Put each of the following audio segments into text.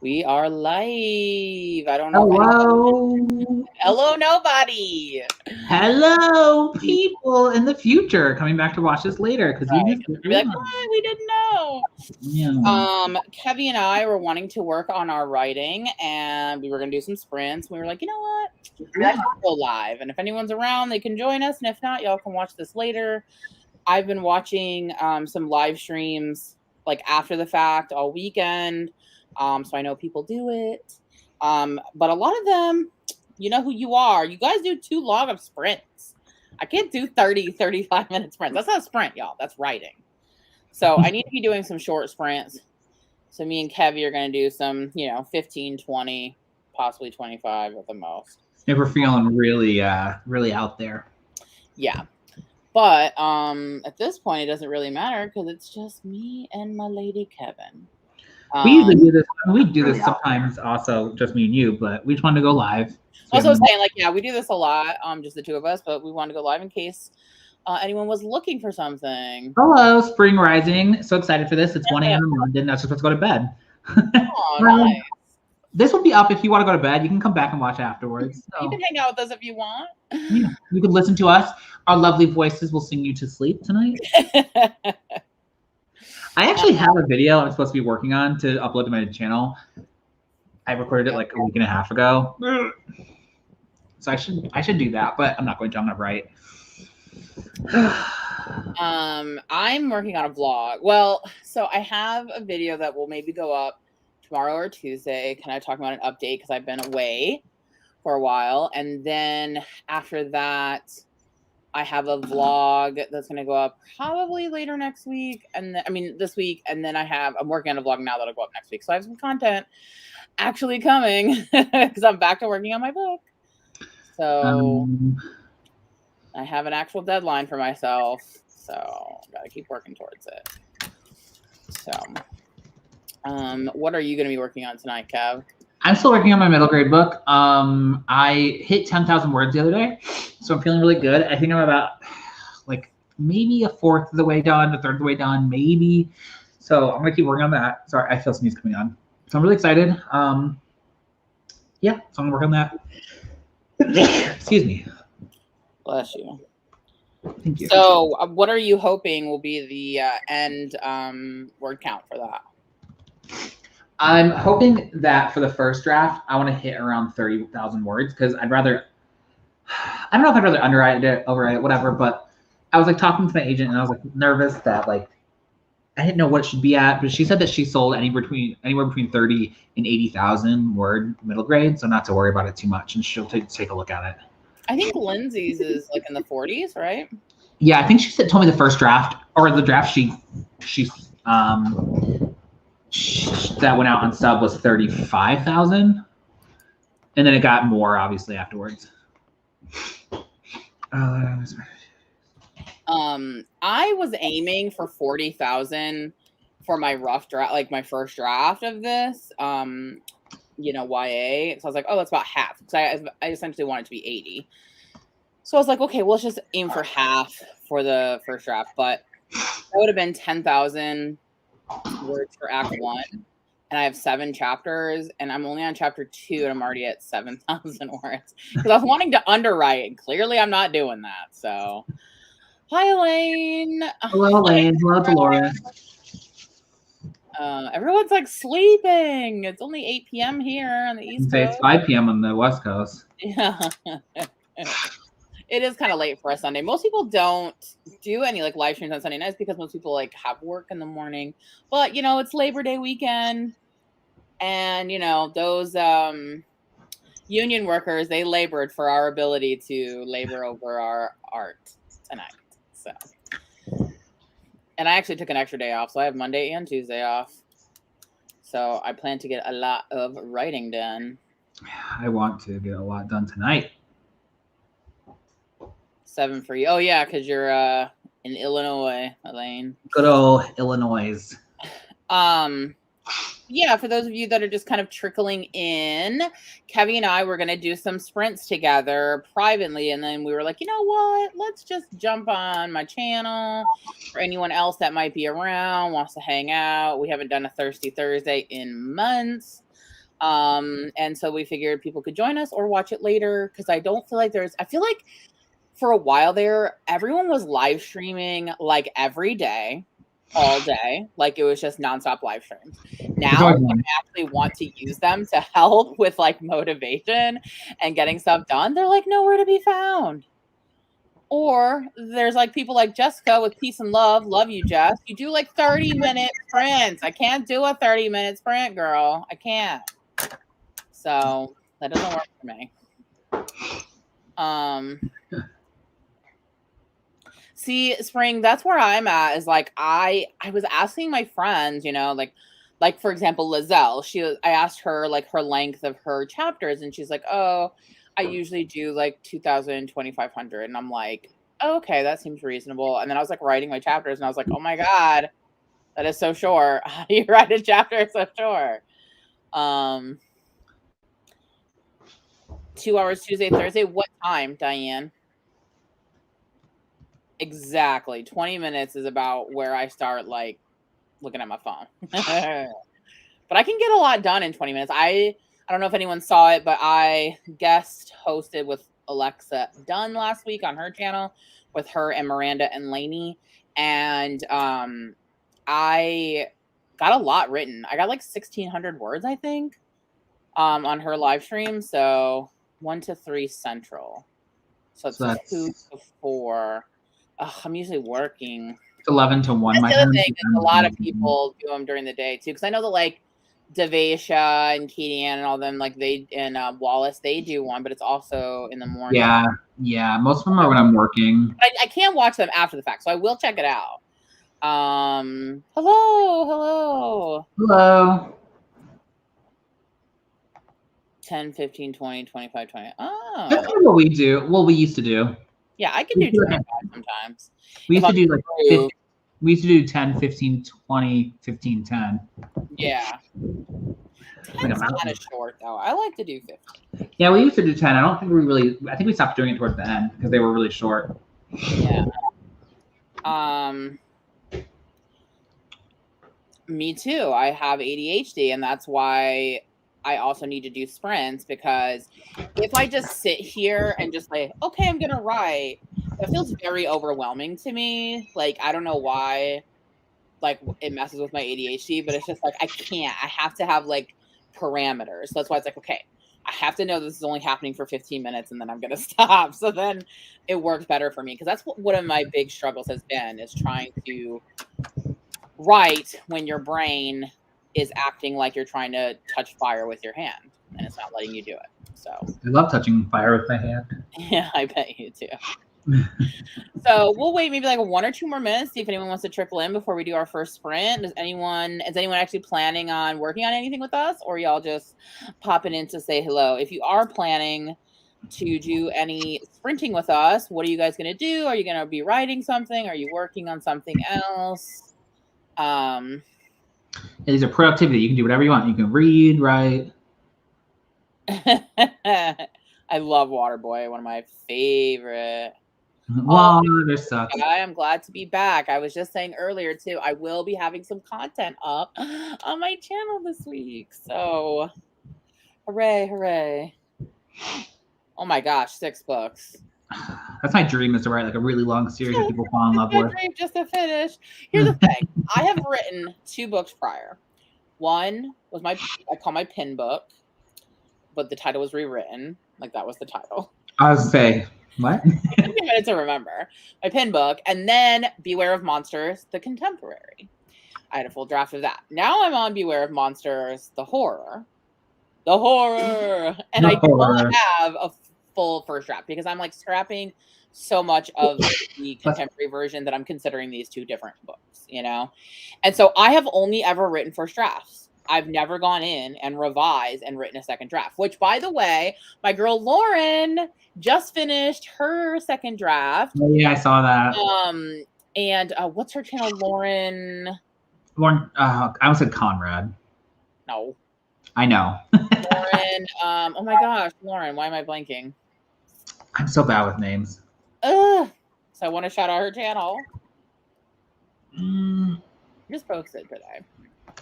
We are live. I don't know Hello. Hello, nobody. Hello, people in the future coming back to watch this later because you Right. missed it. Be like, what? We didn't know. Yeah. Kevy and I were wanting to work on our writing, and we were going to do some sprints. We were like, you know what? Let's go live. And if anyone's around, they can join us. And if not, y'all can watch this later. I've been watching some live streams like after the fact all weekend. So I know people do it. But a lot of them, you know who you are. You guys do too long of sprints. I can't do 30, 35-minute sprints. That's not a sprint, y'all. That's writing. So I need to be doing some short sprints. So me and Kevy are going to do some, 15, 20, possibly 25 at the most. If we're feeling really out there. Yeah. But at this point, it doesn't really matter because it's just me and my lady Kevin. We usually do this. We do this sometimes also, just me and you, but we just wanted to go live. Also saying, like, yeah, we do this a lot, just the two of us, but we wanted to go live in case anyone was looking for something. Hello, Spring Rising. So excited for this. It's 1 a.m. in London. That's supposed to go to bed. Oh, nice. This will be up if you want to go to bed. You can come back and watch afterwards. So. You can hang out with us if you want. Yeah, you can listen to us. Our lovely voices will sing you to sleep tonight. I actually have a video I'm supposed to be working on to upload to my channel. I recorded it like a week and a half ago. So I should do that, but I'm not going to. I'm gonna write. I'm working on a vlog. Well, so I have a video that will maybe go up tomorrow or Tuesday. Can I talk about an update because I've been away for a while, and then after that I have a vlog that's going to go up probably later next week, and this week, and then I'm working on a vlog now that'll go up next week, so I have some content actually coming because I'm back to working on my book. So I have an actual deadline for myself, so gotta keep working towards it. So what are you going to be working on tonight, Kev? I'm still working on my middle grade book. I hit 10,000 words the other day, so I'm feeling really good. I think I'm about like maybe a fourth of the way done, a third of the way done, maybe. So I'm gonna keep working on that. Sorry, I feel sneeze coming on. So I'm really excited. Yeah, so I'm gonna work on that. Excuse me. Bless you. Thank you. So what are you hoping will be the end word count for that? I'm hoping that for the first draft, I want to hit around 30,000 words because I don't know if I'd rather underwrite it, overwrite it, whatever, but I was like talking to my agent and I was like nervous that like I didn't know what it should be at, but she said that she sold anywhere between 30 and 80,000 word middle grade, so not to worry about it too much, and she'll take a look at it. I think Lindsay's is like in the 40s, right? Yeah, I think she told me the first draft or the draft she that went out on sub was 35,000, and then it got more obviously afterwards. I was aiming for 40,000 for my rough draft, like my first draft of this, YA. So I was like, oh, that's about half. Because I essentially want it to be 80. So I was like, okay, well, let's just aim for half for the first draft. But that would have been 10,000 words for Act 1. And I have 7 chapters, and I'm only on chapter 2, and I'm already at 7,000 words. Because I was wanting to underwrite, and clearly I'm not doing that. So, hi, Elaine. Hello, Elaine. Hello, Dolores. Everyone's like sleeping. It's only 8 p.m. here on the East Coast. It's 5 p.m. on the West Coast. Yeah. It is kind of late for a Sunday. Most people don't do any like live streams on Sunday nights because most people like have work in the morning. But it's Labor Day weekend, and those union workers, they labored for our ability to labor over our art tonight. So, and I actually took an extra day off, so I have Monday and Tuesday off. So I plan to get a lot of writing done. I want to get a lot done tonight. 7 for you. Oh yeah, because you're in Illinois, Elaine. Good old Illinois. Yeah, for those of you that are just kind of trickling in, Kevy and I were going to do some sprints together privately, and then we were like, you know what? Let's just jump on my channel for anyone else that might be around, wants to hang out. We haven't done a Thirsty Thursday in months. And so we figured people could join us or watch it later, because I don't feel like I feel like for a while there, everyone was live streaming like every day, all day. Like it was just nonstop live streams. Now I actually want to use them to help with like motivation and getting stuff done. They're like nowhere to be found. Or there's like people like Jessica with Peace and Love. Love you, Jess. You do like 30-minute sprints. I can't do a 30-minute sprint, girl. I can't. So that doesn't work for me. See, Spring, that's where I'm at, is like I was asking my friends, you know, like for example, Lizelle, I asked her like her length of her chapters, and she's like, oh, I usually do like 2,000, 2,500. And I'm like, oh, okay, that seems reasonable. And then I was like writing my chapters, and I was like, oh my God, that is so short. How do you write a chapter so short? 2 hours Tuesday, Thursday. What time, Diane? Exactly. 20 minutes is about where I start like looking at my phone. But I can get a lot done in 20 minutes. I don't know if anyone saw it, but I guest hosted with Alexa Dunn last week on her channel with her and Miranda and Lainey. And I got a lot written. I got like 1,600 words, I think, on her live stream. So 1 to 3 Central. So it's 2 to 4. I'm usually working. It's 11 to 1. That's the other thing is a lot of people do them during the day too, because I know that like Devasia and Katie Ann and all them, like they and Wallace, they do one, but it's also in the morning. Yeah. Most of them are when I'm working. I can't watch them after the fact, so I will check it out. Hello. 10, 15, 20, 25, 20. Oh, that's kind of what we do. Well, we used to do. Yeah, I can do 25 sometimes. We used to do like 50, we used to do 10, 15, 20, 15, 10. Yeah. 10's kind of short though. I like to do 50. Yeah, we used to do 10. I think we stopped doing it towards the end because they were really short. Yeah. Me too. I have ADHD, and that's why I also need to do sprints, because if I just sit here and just like, okay, I'm going to write, it feels very overwhelming to me. Like, I don't know why, like it messes with my ADHD, but it's just like, I can't, I have to have like parameters. So that's why it's like, okay, I have to know this is only happening for 15 minutes and then I'm going to stop. So then it works better for me. Cause that's what one of my big struggles has been, is trying to write when your brain is acting like you're trying to touch fire with your hand and it's not letting you do it. So I love touching fire with my hand. Yeah, I bet you too. So we'll wait maybe like 1 or 2 more minutes, see if anyone wants to trickle in before we do our first sprint. Is anyone actually planning on working on anything with us, or y'all just popping in to say hello? If you are planning to do any sprinting with us, what are you guys going to do? Are you going to be writing something? Are you working on something else? These are productivity. You can do whatever you want. You can read, write. I love Waterboy, one of my favorite. Water sucks. I'm glad to be back. I was just saying earlier too, I will be having some content up on my channel this week. So hooray. Oh my gosh, 6 books. That's my dream, is to write like a really long series that people fall in love with. Dream just to finish. Here's the thing. I have written 2 books prior. One was I call my pin book, but the title was rewritten. Like that was the title. I was say, what? 15 minutes to remember. My pin book, and then Beware of Monsters, the contemporary. I had a full draft of that. Now I'm on Beware of Monsters, the horror. And I don't have a full first draft because I'm like scrapping so much of the contemporary version that I'm considering these 2 different books, you know? And so I have only ever written first drafts. I've never gone in and revised and written a second draft, which, by the way, my girl Lauren just finished her second draft. Oh, yeah, I saw that. And what's her channel? Lauren, I almost said Conrad. No. I know. Lauren, oh my gosh, Lauren, why am I blanking? I'm so bad with names. So I want to shout out her channel. Just posted today.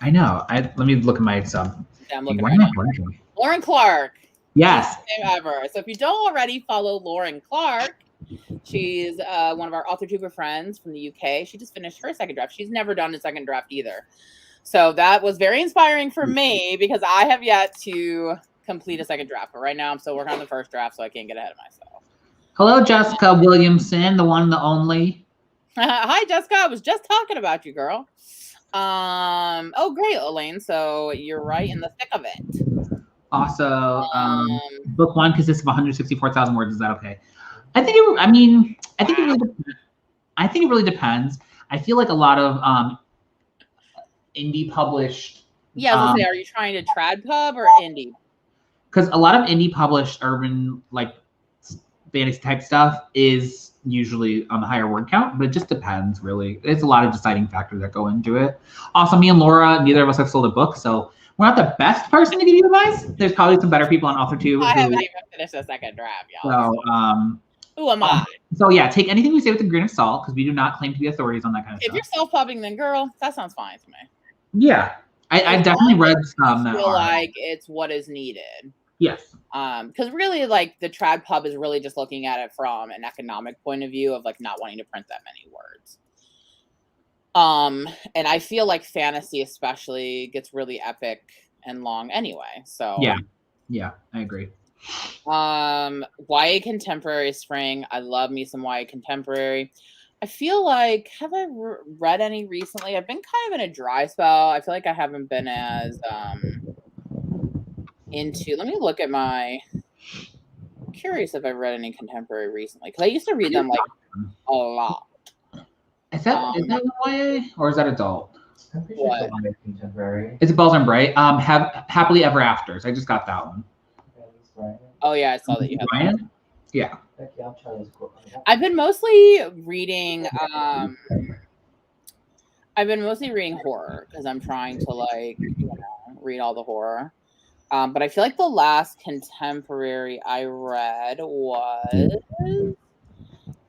I know. Let me look at my sub. Yeah, I'm looking Why right not? now. Lauren Clark. Yes. Name ever. So if you don't already follow Lauren Clark, she's one of our Authortube friends from the UK. She just finished her second draft. She's never done a second draft either. So that was very inspiring for me because I have yet to complete a second draft. But right now I'm still working on the first draft, so I can't get ahead of myself. Hello, Jessica Williamson, the one, the only. Hi, Jessica. I was just talking about you, girl. Oh, great, Elaine. So you're right in the thick of it. Also, book one consists of 164,000 words. Is that okay? I think it. I mean, I think it really. I think it really depends. I feel like a lot of indie published. Yeah, I was gonna say, are you trying to trad pub or indie? Because a lot of indie published urban like fantasy type stuff is usually on the higher word count, but it just depends really. It's a lot of deciding factors that go into it. Also, me and Laura, neither of us have sold a book, so we're not the best person to give you advice. There's probably some better people on Authortube. I haven't even finished the second draft, y'all. So, who am I? So yeah, take anything we say with a grain of salt because we do not claim to be authorities on that kind of stuff. If you're self-pubbing, then girl, that sounds fine to me. Yeah, I definitely read some that feel like it's what is needed. Yes. Because really, like the trad pub is really just looking at it from an economic point of view of like not wanting to print that many words. And I feel like fantasy especially gets really epic and long anyway. So yeah, I agree. YA contemporary spring. I love me some YA contemporary. I feel like, have I read any recently? I've been kind of in a dry spell. I feel like I haven't been as into. Let me look at my. I'm curious if I've read any contemporary recently because I used to read them like a lot. Is that YA or is that adult? I'm pretty sure it's YA contemporary. It's Bells and Bright. Have Happily Ever Afters. I just got that one. Oh yeah, I saw that you had Ryan? Yeah. I've been mostly reading horror because I'm trying to like read all the horror. But I feel like the last contemporary I read was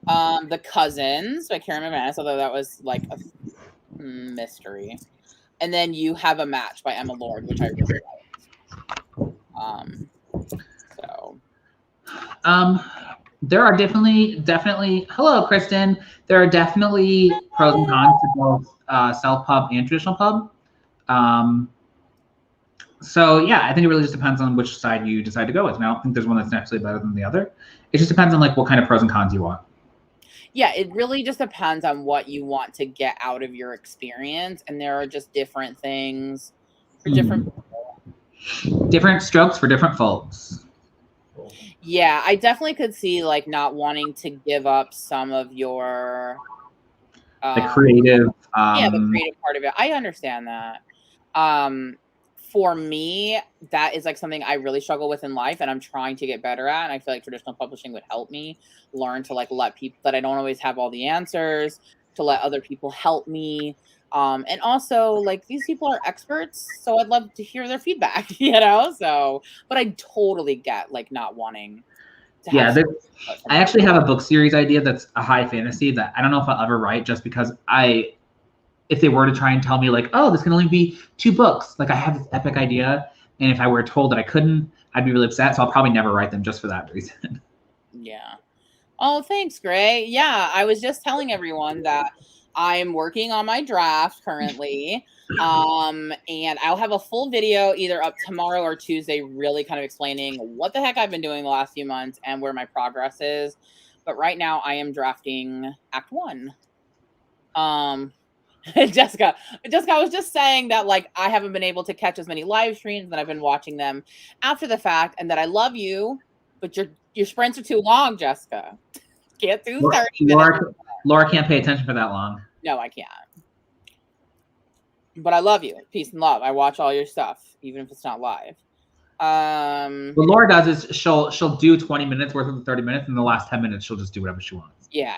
The Cousins by Karen McManus, although that was like a mystery. And then You Have a Match by Emma Lord, which I really liked. There are definitely hello, Kristen. There are definitely pros and cons to both self-pub and traditional pub. So yeah, I think it really just depends on which side you decide to go with. And I don't think there's one that's naturally better than the other. It just depends on like what kind of pros and cons you want. Yeah, it really just depends on what you want to get out of your experience. And there are just different things for different people. Different strokes for different folks. Yeah, I definitely could see like not wanting to give up some of your the creative the creative part of it. I understand that. For me, that is like something I really struggle with in life and I'm trying to get better at. And I feel like traditional publishing would help me learn to like let people that I don't always have all the answers, to let other people help me. And also like these people are experts, so I'd love to hear their feedback, so, but I totally get like not wanting to I actually have a book series idea that's a high fantasy that I don't know if I'll ever write just because if they were to try and tell me like, oh, this can only be 2 books, like I have this epic idea. And if I were told that I couldn't, I'd be really upset. So I'll probably never write them just for that reason. Yeah. Oh, thanks, Gray. Yeah. I was just telling everyone that I'm working on my draft currently. And I'll have a full video either up tomorrow or Tuesday, really kind of explaining what the heck I've been doing the last few months and where my progress is. But right now I am drafting Act 1. Jessica was just saying that like I haven't been able to catch as many live streams, and I've been watching them after the fact, and that I love you, but your sprints are too long, Jessica. Can't do 30 minutes. Laura can't pay attention for that long. No, I can't. But I love you. Peace and love. I watch all your stuff, even if it's not live. What Laura does is she'll do 20 minutes worth of the 30 minutes, and the last 10 minutes she'll just do whatever she wants. Yeah.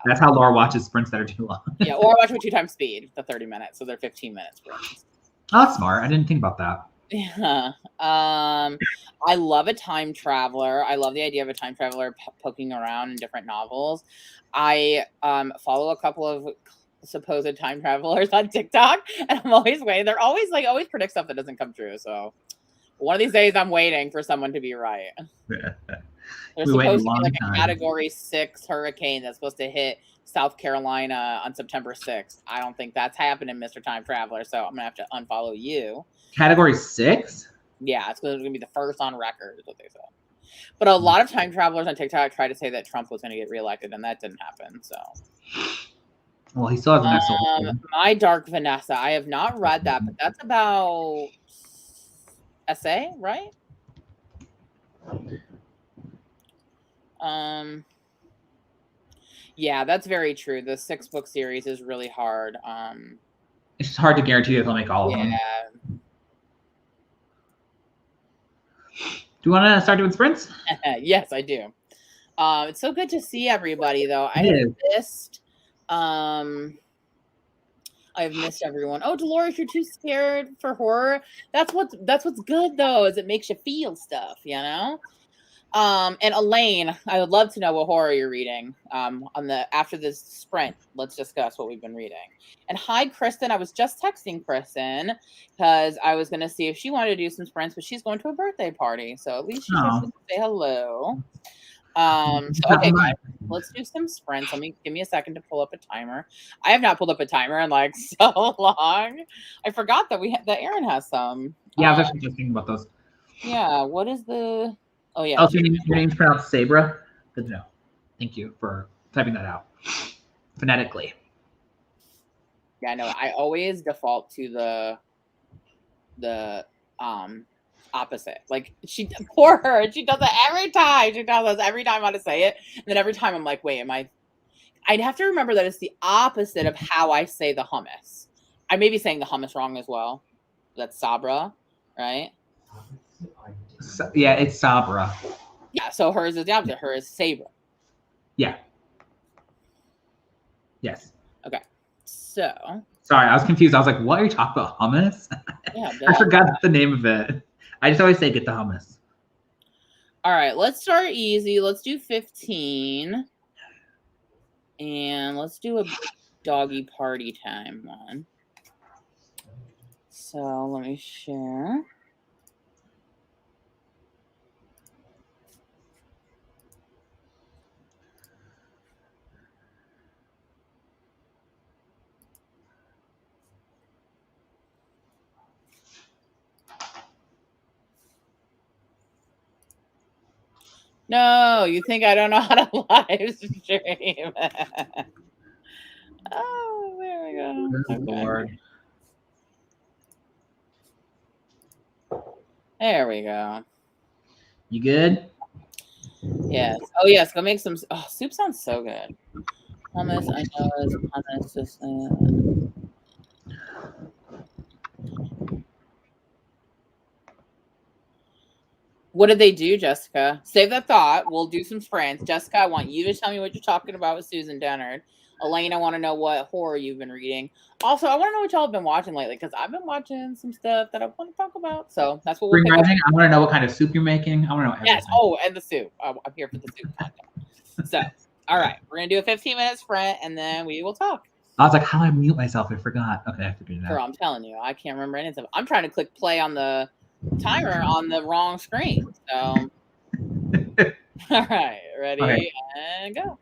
That's how Laura watches sprints that are too long. Yeah, or I watch with 2 times speed, the 30 minutes, so they're 15 minutes sprints. Oh, that's smart. I didn't think about that. Yeah. I love a time traveler. I love the idea of a time traveler poking around in different novels. I follow a couple of supposed time travelers on TikTok, and I'm always waiting. They're always always predict stuff that doesn't come true. So one of these days, I'm waiting for someone to be right. There's supposed to be like a Category 6 hurricane that's supposed to hit South Carolina on September 6th. I don't think that's happening, Mr. Time Traveler. So I'm gonna have to unfollow you. Category 6? Yeah, it's gonna be the first on record, is what they said. But a lot of time travelers on TikTok tried to say that Trump was going to get reelected, and that didn't happen. So, well, he still has the next one. My Dark Vanessa. I have not read that, but that's about essay, right? Yeah, that's very true. The 6-book series is really hard. It's just hard to guarantee that they'll make all of them. Yeah. Do you want to start doing sprints? Yes, I do. It's so good to see everybody, though. I have missed everyone. Oh, Dolores, you're too scared for horror. That's what's good, though, is it makes you feel stuff, you know. And Elaine, I would love to know what horror you're reading. After this sprint, let's discuss what we've been reading. And hi, Kristen. I was just texting Kristen because I was going to see if she wanted to do some sprints, but she's going to a birthday party, so at least she should say hello. Okay, guys, let's do some sprints. Give me a second to pull up a timer. I have not pulled up a timer in like so long. I forgot that that Aaron has some. Yeah, I was actually just thinking about those. Yeah, what is the? Oh yeah. Oh, so your name's pronounced Sabra? Good to know. Thank you for typing that out phonetically. Yeah, no, I always default to the opposite. Like poor her, she does it every time. She tells us every time how to say it, and then every time I'm like, wait, I'd have to remember that it's the opposite of how I say the hummus. I may be saying the hummus wrong as well. That's Sabra, right? So, yeah, it's Sabra. Yeah, so hers is the opposite. Hers is Sabra. Yeah. Yes. Okay. So. Sorry, I was confused. I was like, what are you talking about? Hummus? Yeah. I forgot the name of it. I just always say get the hummus. All right, let's start easy. Let's do 15. And let's do a doggy party time one. So let me share. No, you think I don't know how to live stream. Oh, there we go. Good Lord. There we go. You good? Yes. Oh, yes. Go make some. Oh, soup sounds so good. Hummus, I know it's hummus. Just what did they do, Jessica? Save that thought. We'll do some sprints. Jessica, I want you to tell me what you're talking about with Susan Dennard. Elaine, I want to know what horror you've been reading. Also, I want to know what y'all have been watching lately, because I've been watching some stuff that I want to talk about. So that's what we'll Spring Rising, I want to know what kind of soup you're making. I want to know everything. Yes. Oh, and the soup. I'm here for the soup content. So, all right. We're going to do a 15-minute sprint, and then we will talk. I was like, how do I mute myself? I forgot. Okay, I figured it out. Girl, I'm telling you, I can't remember anything. I'm trying to click play on the timer on the wrong screen. So, all right. Ready, and go.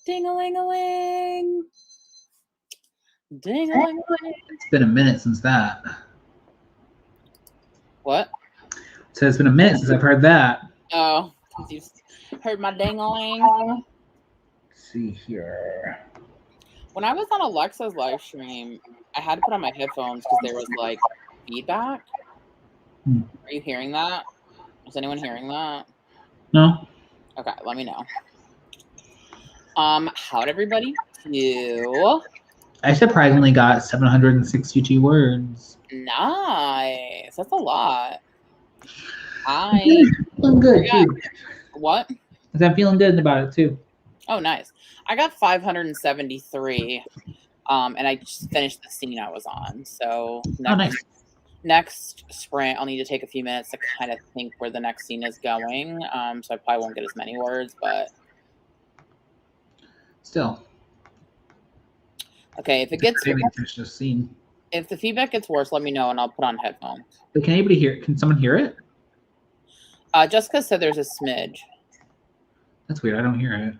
Ding-a-ling-a-ling. Ding-a-ling-a-ling. It's been a minute since that. What? So it's been a minute since I've heard that. Oh, you heard my ding-a-ling. Let's see here. When I was on Alexa's live stream, I had to put on my headphones because there was like feedback. Are you hearing that? Is anyone hearing that? No. Okay, let me know. How'd everybody do? I surprisingly got 762 words. Nice. That's a lot. I'm feeling good too. What? I'm feeling good about it too. Oh, nice. I got 573. And I just finished the scene I was on. So next sprint, I'll need to take a few minutes to kind of think where the next scene is going. So I probably won't get as many words, but still. Okay, if it gets scene. If the feedback gets worse, let me know and I'll put on headphones. But can anybody hear it? Can someone hear it? Jessica said there's a smidge. That's weird. I don't hear it.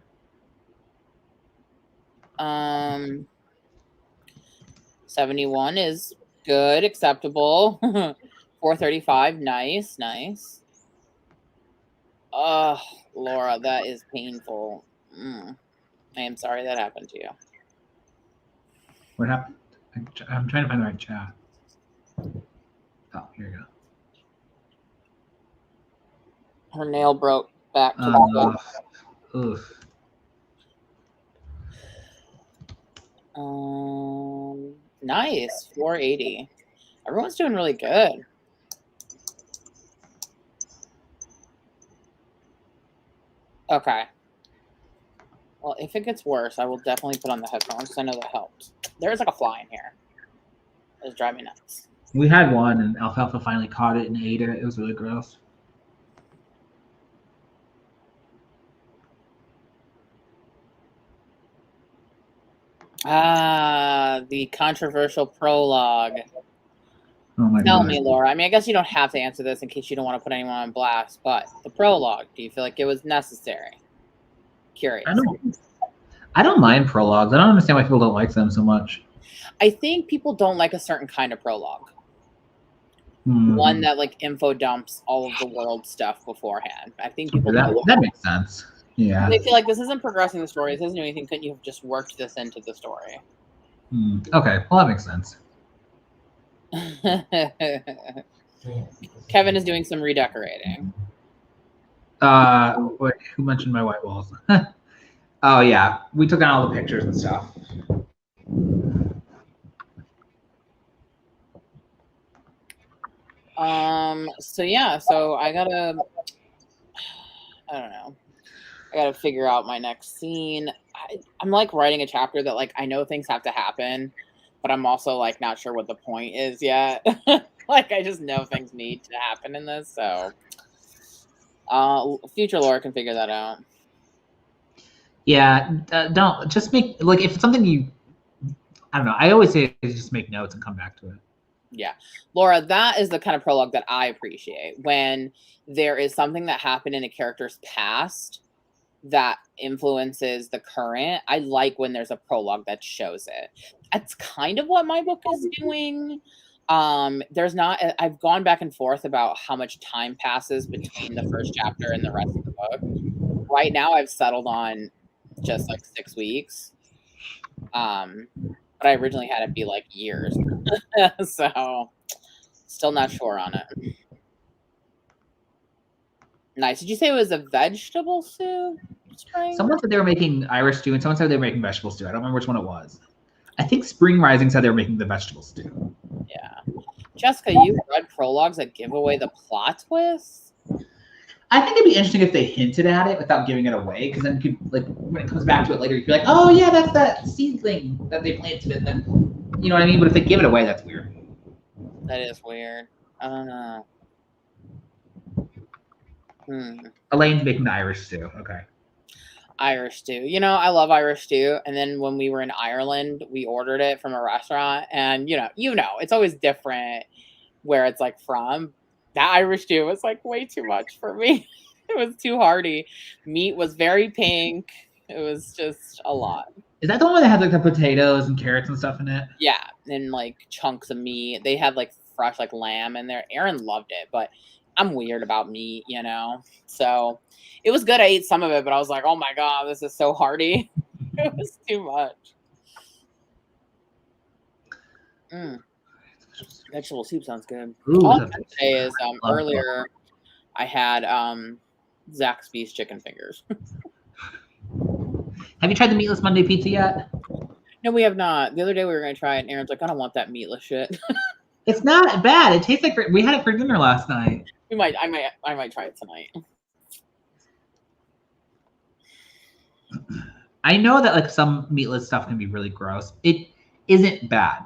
71 is good, acceptable. 435, nice. Laura, that is painful. I am sorry that happened to you. What happened? I'm trying to find the right chat. Oh, here you go. Her nail broke back to the foot. Nice, 480. Everyone's doing really good. Okay. Well, if it gets worse, I will definitely put on the headphones because I know that helps. There's like a fly in here. It's driving me nuts. We had one, and Alfalfa finally caught it and ate it. It was really gross. The controversial prologue. Oh my Tell God. me, Laura. I mean, I guess you don't have to answer this in case you don't want to put anyone on blast, but the prologue, do you feel like it was necessary? Curious. I don't mind prologues. I don't understand why people don't like them so much. I think people don't like a certain kind of prologue. One that like info dumps all of the world stuff beforehand. I think people that makes sense. Yeah. They feel like this isn't progressing the story. This isn't doing anything. Couldn't you have just worked this into the story? Okay, well that makes sense. Kevin is doing some redecorating. Wait, who mentioned my white walls? Oh yeah, we took down all the pictures and stuff. So yeah, so I don't know. I gotta figure out my next scene. I'm like writing a chapter that like I know things have to happen, but I'm also like not sure what the point is yet. Like I just know things need to happen in this, so future Laura can figure that out. Yeah, don't just make like if it's something you. I don't know. I always say just make notes and come back to it. Yeah, Laura, that is the kind of prologue that I appreciate when there is something that happened in a character's past that influences the current. I like when there's a prologue that shows it. That's kind of what my book is doing. I've gone back and forth about how much time passes between the first chapter and the rest of the book. Right now I've settled on just like 6 weeks. But I originally had it be like years. So still not sure on it. Nice. Did you say it was a vegetable soup? Someone said they were making Irish stew, and someone said they were making vegetable stew. I don't remember which one it was. I think Spring Rising said they were making the vegetable stew. Yeah. Jessica, you read prologues that give away the plot twist? I think it'd be interesting if they hinted at it without giving it away, because then you could, like, when it comes back to it later, you'd be like, oh yeah, that's that seedling that they planted, and then, you know what I mean? But if they give it away, that's weird. That is weird. I don't know. Elaine's making the Irish stew. Okay. Irish stew. You know, I love Irish stew. And then when we were in Ireland, we ordered it from a restaurant. And, you know, it's always different where it's like from. That Irish stew was like way too much for me. It was too hearty. Meat was very pink. It was just a lot. Is that the one that had like the potatoes and carrots and stuff in it? Yeah, and like chunks of meat. They had like fresh like lamb in there. Aaron loved it, but I'm weird about meat, you know. So it was good. I ate some of it, but I was like, oh my god, this is so hearty. It was too much. Vegetable soup sounds good. Ooh, All I'm gonna say is earlier I had Zaxby's chicken fingers. Have you tried the meatless Monday pizza yet? No, we have not. The other day we were gonna try it, and Aaron's like, I don't want that meatless shit. It's not bad. It tastes like we had it for dinner last night. I might try it tonight. I know that like some meatless stuff can be really gross. It isn't bad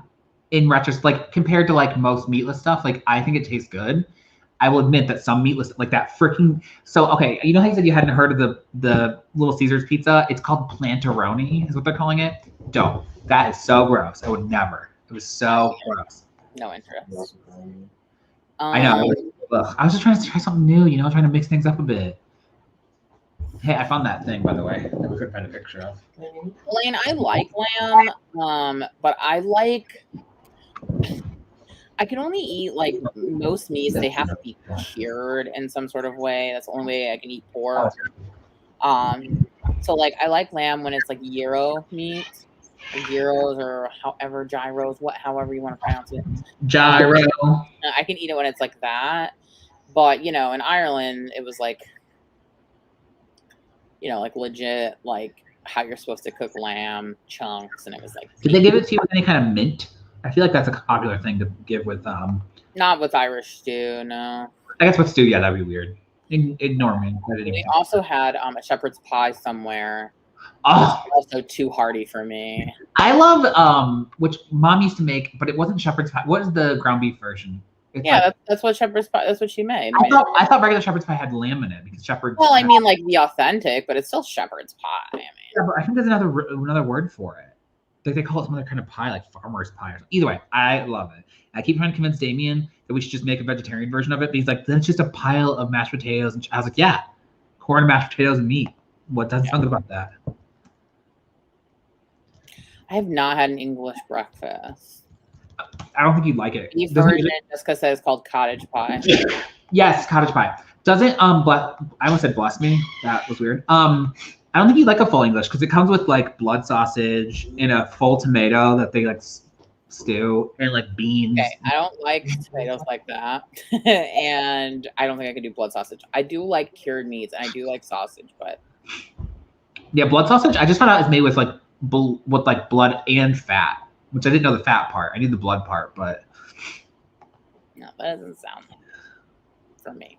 in retrospect, like compared to like most meatless stuff. Like I think it tastes good. I will admit that some meatless, like that freaking. So okay, you know how you said you hadn't heard of the Little Caesars pizza? It's called Plantaroni, is what they're calling it. Don't. That is so gross. I would never. It was so gross. No interest. I know. I was just trying to try something new, you know, trying to mix things up a bit. Hey, I found that thing, by the way, that we couldn't find a picture of. Lane, I like lamb, but I can only eat like most meats. They have to be cured in some sort of way. That's the only way I can eat pork. So like I like lamb when it's like gyro meat, or gyros or however you want to pronounce it. Gyro. I can eat it when it's like that, but you know, in Ireland it was like, you know, like legit, like how you're supposed to cook lamb chunks, and it was like. Did they give it to you with any kind of mint? I feel like that's a popular thing to give with. Not with Irish stew, no. I guess with stew, yeah, that'd be weird. Ignore me. We also had a shepherd's pie somewhere. Oh, Also too hearty for me. I love which Mom used to make, but it wasn't shepherd's pie. What is the ground beef version? It's Yeah, like, that's what shepherd's pie. That's what she made. I thought regular shepherd's pie had lamb in it because shepherd's. Well, I mean, like the authentic, but it's still shepherd's pie. I mean, yeah, but I think there's another word for it. Like they call it some other kind of pie, like farmer's pie. Or something. Either way, I love it. I keep trying to convince Damien that we should just make a vegetarian version of it. But he's like, that's just a pile of mashed potatoes. And I was like, yeah, corn, mashed potatoes, and meat. What doesn't sound good about that? I have not had an English breakfast. I don't think you'd like it. Beef version, Jessica says, called cottage pie. Yes, cottage pie. Doesn't I almost said bless me. That was weird. I don't think you'd like a full English because it comes with like blood sausage and a full tomato that they like stew and like beans. Okay, I don't like tomatoes like that, and I don't think I can do blood sausage. I do like cured meats and I do like sausage, but yeah, blood sausage. I just found out is made with like blood and fat, which I didn't know the fat part. I knew the blood part, but no, that doesn't sound for me.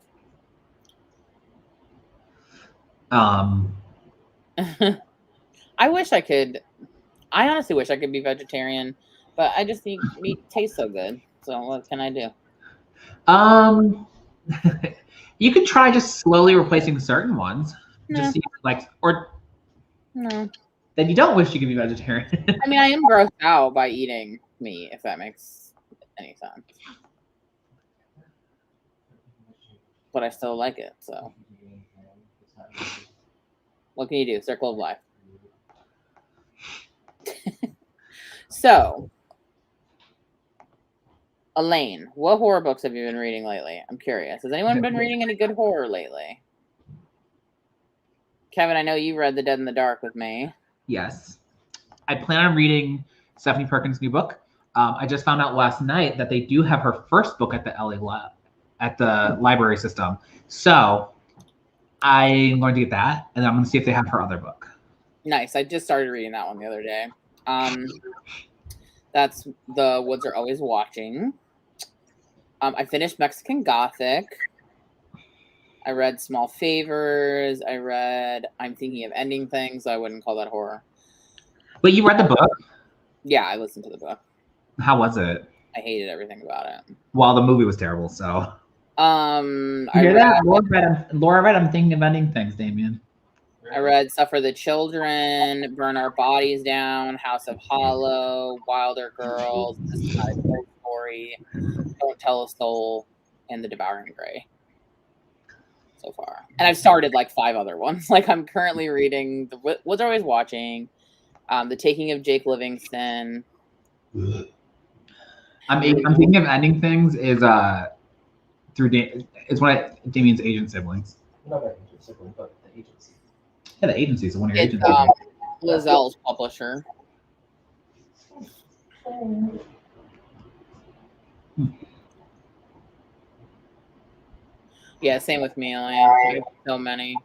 I wish I could. I honestly wish I could be vegetarian, but I just think meat tastes so good. So what can I do? You could try just slowly replacing certain ones. No. Just see like or No. Then you don't wish you could be vegetarian. I mean, I am grossed out by eating meat, if that makes any sense. But I still like it, so. What can you do? Circle of life. So, Elaine, what horror books have you been reading lately? I'm curious. Has anyone been reading any good horror lately? Kevin, I know you read The Dead in the Dark with me. Yes. I plan on reading Stephanie Perkins' new book. I just found out last night that they do have her first book at the library system. So I'm going to get that, and then I'm going to see if they have her other book. Nice. I just started reading that one the other day. That's The Woods Are Always Watching. I finished Mexican Gothic. I read Small Favors. I read I'm Thinking of Ending Things, so I wouldn't call that horror. But you read the book? Yeah, I listened to the book. How was it? I hated everything about it. Well, the movie was terrible, so. I hear that? Laura read I'm Thinking of Ending Things, Damien. I read Suffer the Children, Burn Our Bodies Down, House of Hollow, Wilder Girls, This Is Not a Ghost Story, Don't Tell a Soul, and The Devouring Grey. so far. And I've started like 5 other ones. Like I'm currently reading the What's Always Watching, The Taking of Jake Livingston. I'm thinking of ending things is through it's one of Damien's agent siblings. Not my agent sibling, but the agency. Yeah, the agency is one of your It's agents. Lizelle's publisher. Yeah, same with me, Elaine. So many.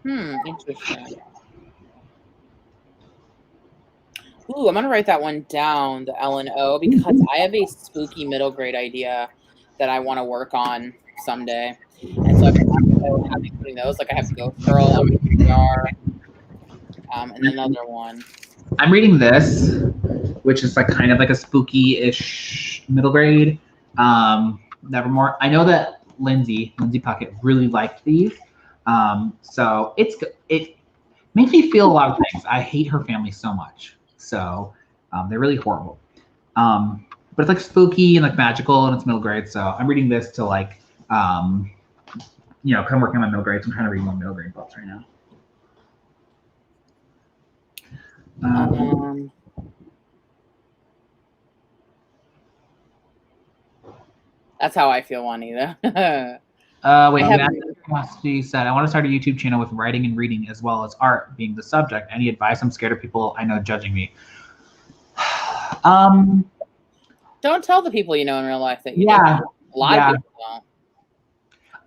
Interesting. Ooh, I'm gonna write that one down, the L&O, because I have a spooky middle grade idea that I want to work on someday. And so I've been putting those, like I have Ghost Girl, and another one. I'm reading this, which is like kind of like a spooky-ish middle grade. Nevermore. I know that Lindsay Puckett really liked these. So it makes me feel a lot of things. I hate her family so much. So they're really horrible. But it's like spooky and like magical, and it's middle grade. So I'm reading this to like, kind of working on my middle grades. I'm trying to read more middle grade books right now. That's how I feel, Juanita. She said, I want to start a YouTube channel with writing and reading as well as art being the subject. Any advice? I'm scared of people I know judging me. Don't tell the people you know in real life that you do. A lot of people don't.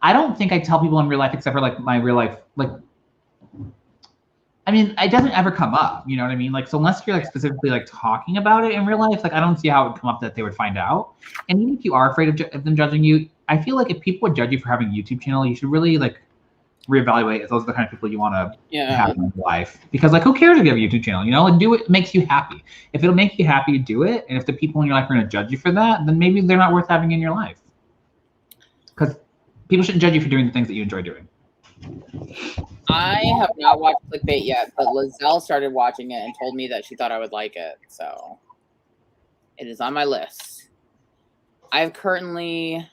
I don't think I tell people in real life except for like my real life, like, I mean, it doesn't ever come up, you know what I mean? Like, so unless you're like specifically like talking about it in real life, like I don't see how it would come up that they would find out. And even if you are afraid of them judging you, I feel like if people would judge you for having a YouTube channel, you should really like reevaluate if those are the kind of people you want to have in your life. Because like, who cares if you have a YouTube channel? You know, like do it makes you happy. If it'll make you happy, do it. And if the people in your life are going to judge you for that, then maybe they're not worth having in your life. Because people shouldn't judge you for doing the things that you enjoy doing. I have not watched Clickbait yet, but Lizelle started watching it and told me that she thought I would like it. So it is on my list. I've currently,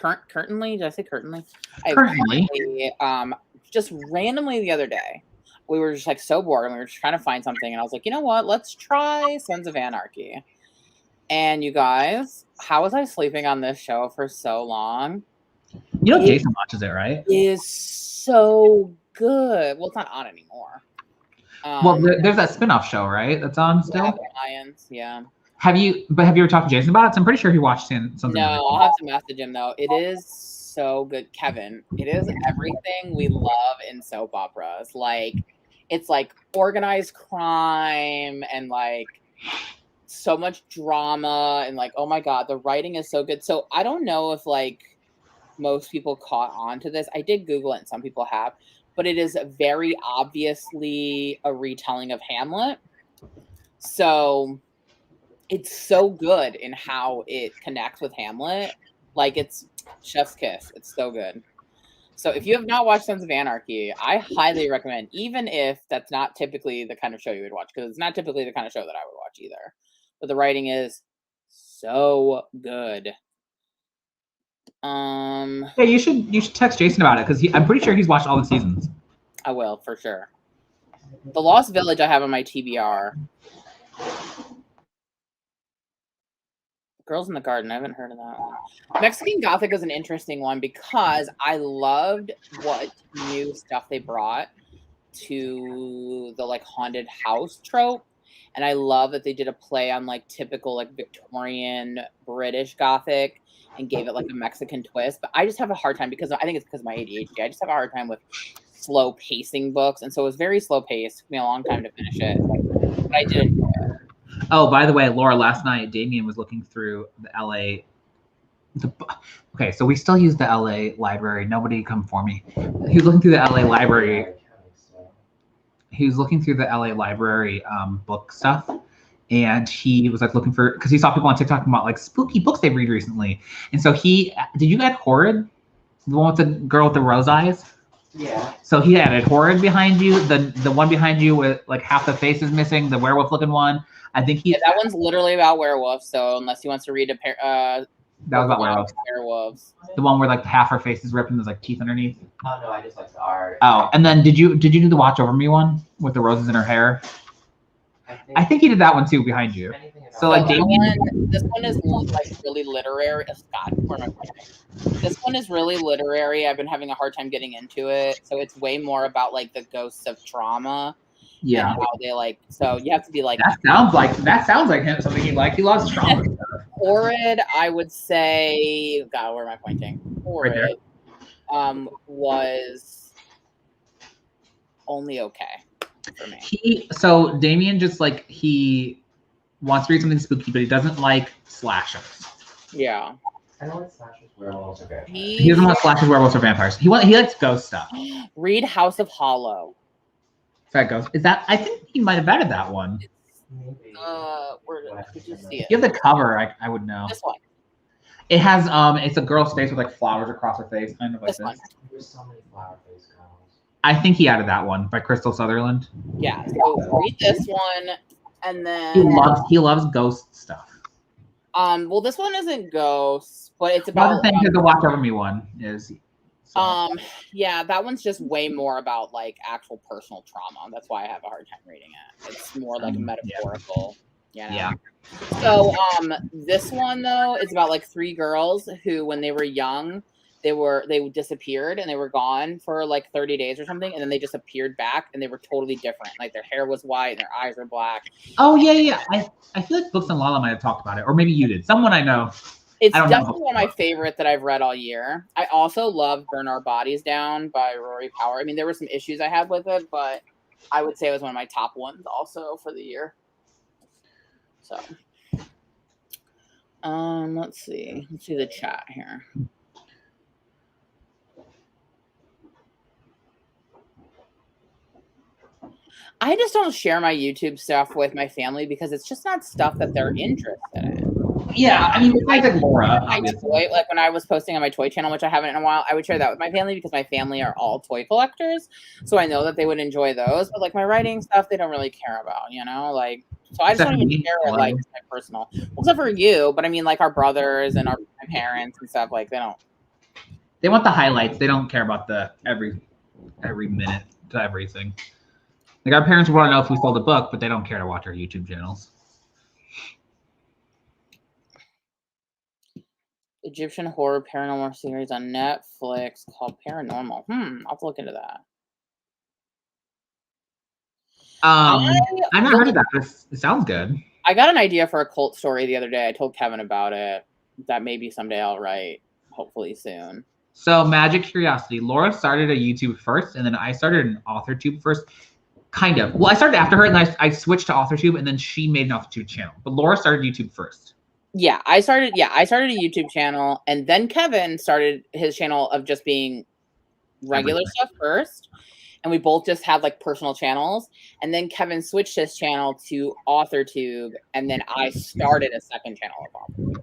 did I say currently? Just randomly the other day, we were just like so bored and we were just trying to find something. And I was like, you know what? Let's try Sons of Anarchy. And you guys, how was I sleeping on this show for so long? You know, Jason watches it, right? It is so good. Well, it's not on anymore. Well, there's that spin-off show, right? That's on still? Yeah, Lions, yeah. Have you ever talked to Jason about it? So I'm pretty sure he watched something. No, I'll have to message him though. It is so good, Kevin. It is everything we love in soap operas. Like, it's like organized crime and like so much drama and like, oh my God, the writing is so good. So I don't know if like most people caught on to this. I did Google it and some people have, but it is very obviously a retelling of Hamlet. So it's so good in how it connects with Hamlet. Like, it's chef's kiss. It's so good. So if you have not watched Sons of Anarchy, I highly recommend, even if that's not typically the kind of show you would watch, because it's not typically the kind of show that I would watch either. But the writing is so good. Yeah, you should text Jason about it, because I'm pretty sure he's watched all the seasons. I will, for sure. The Lost Village I have on my TBR. Girls in the Garden, I haven't heard of that one. Mexican Gothic is an interesting one because I loved what new stuff they brought to the like haunted house trope. And I love that they did a play on like typical like Victorian British Gothic and gave it like a Mexican twist. But I just have a hard time because I think it's because of my ADHD. I just have a hard time with slow pacing books. And so it was very slow paced. It took me a long time to finish it. But I did enjoy it. Oh, by the way, Laura, last night Damien was looking through the LA. Okay, so we still use the LA library. Nobody come for me. He was looking through the LA library. He was looking through the LA library book stuff, and he was like looking for, because he saw people on TikTok talking about like spooky books they read recently. And so did you add Horrid? The one with the girl with the rose eyes? Yeah. So he added Horrid behind you, the one behind you with like half the face is missing, the werewolf looking one. I think Yeah, that one's literally about werewolves. So unless he wants to read that was about werewolves. The one where like half her face is ripped and there's like teeth underneath. Oh no, I just like the art. Oh, and then did you do the Watch Over Me one with the roses in her hair? I think he did that one too behind you. So like this one is like really literary. God, where am I pointing? This one is really literary. I've been having a hard time getting into it. So it's way more about like the ghosts of trauma. Yeah. And how they like. So you have to be like. That sounds like him. Something he likes. He loves trauma. Horrid, I would say. God, where am I pointing? Horrid, was only okay for me. So Damien just like he wants to read something spooky, but he doesn't like slashers. Yeah. I don't like slashers, werewolves, or vampires. He doesn't want slashers, werewolves, or vampires. He likes ghost stuff. Read House of Hollow. That ghost. Is that? I think he might have added that one. Maybe. Where did you see it? You have the cover. I would know. This one. It has it's a girl's face with like flowers across her face. Kind of like this one. There's so many flower face girls. I think he added that one by Crystal Sutherland. Yeah. So read this one, and then he loves ghost stuff. Well, this one isn't ghosts, but it's about the Watch Over Me one is. So. Yeah, that one's just way more about like actual personal trauma. That's why I have a hard time reading it. It's more like metaphorical. Yeah. You know? Yeah. So this one though is about like 3 girls who, when they were young, they disappeared and they were gone for like 30 days or something, and then they just appeared back and they were totally different. Like their hair was white and their eyes were black. Oh yeah. I feel like Books and Lala might have talked about it, or maybe you did. Someone I know. It's definitely one of my favorite that I've read all year. I also love Burn Our Bodies Down by Rory Power. I mean, there were some issues I had with it, but I would say it was one of my top ones also for the year. So, let's see the chat here. I just don't share my YouTube stuff with my family because it's just not stuff that they're interested in. Yeah, I mean, I like Laura. Like when I was posting on my toy channel, which I haven't in a while, I would share that with my family because my family are all toy collectors. So I know that they would enjoy those. But like my writing stuff, they don't really care about, you know? Like, so I just don't even share it, like my personal. Well, except for you, but I mean, like our brothers and my parents and stuff, like they don't. They want the highlights. They don't care about the every minute to everything. Like our parents want to know if we sold a book, but they don't care to watch our YouTube channels. Egyptian horror paranormal series on Netflix called Paranormal. I'll have to look into that. I've not heard of that. It sounds good. I got an idea for a cult story the other day. I told Kevin about it. That maybe someday I'll write. Hopefully soon. So, Magic Curiosity. Laura started a YouTube first, and then I started an Authortube first. Kind of. Well, I started after her, and I switched to Authortube, and then she made an Authortube channel. But Laura started YouTube first. Yeah, I started a YouTube channel, and then Kevin started his channel of just being regular stuff first. And we both just had like personal channels. And then Kevin switched his channel to Authortube, and then I started a second channel of Authortube.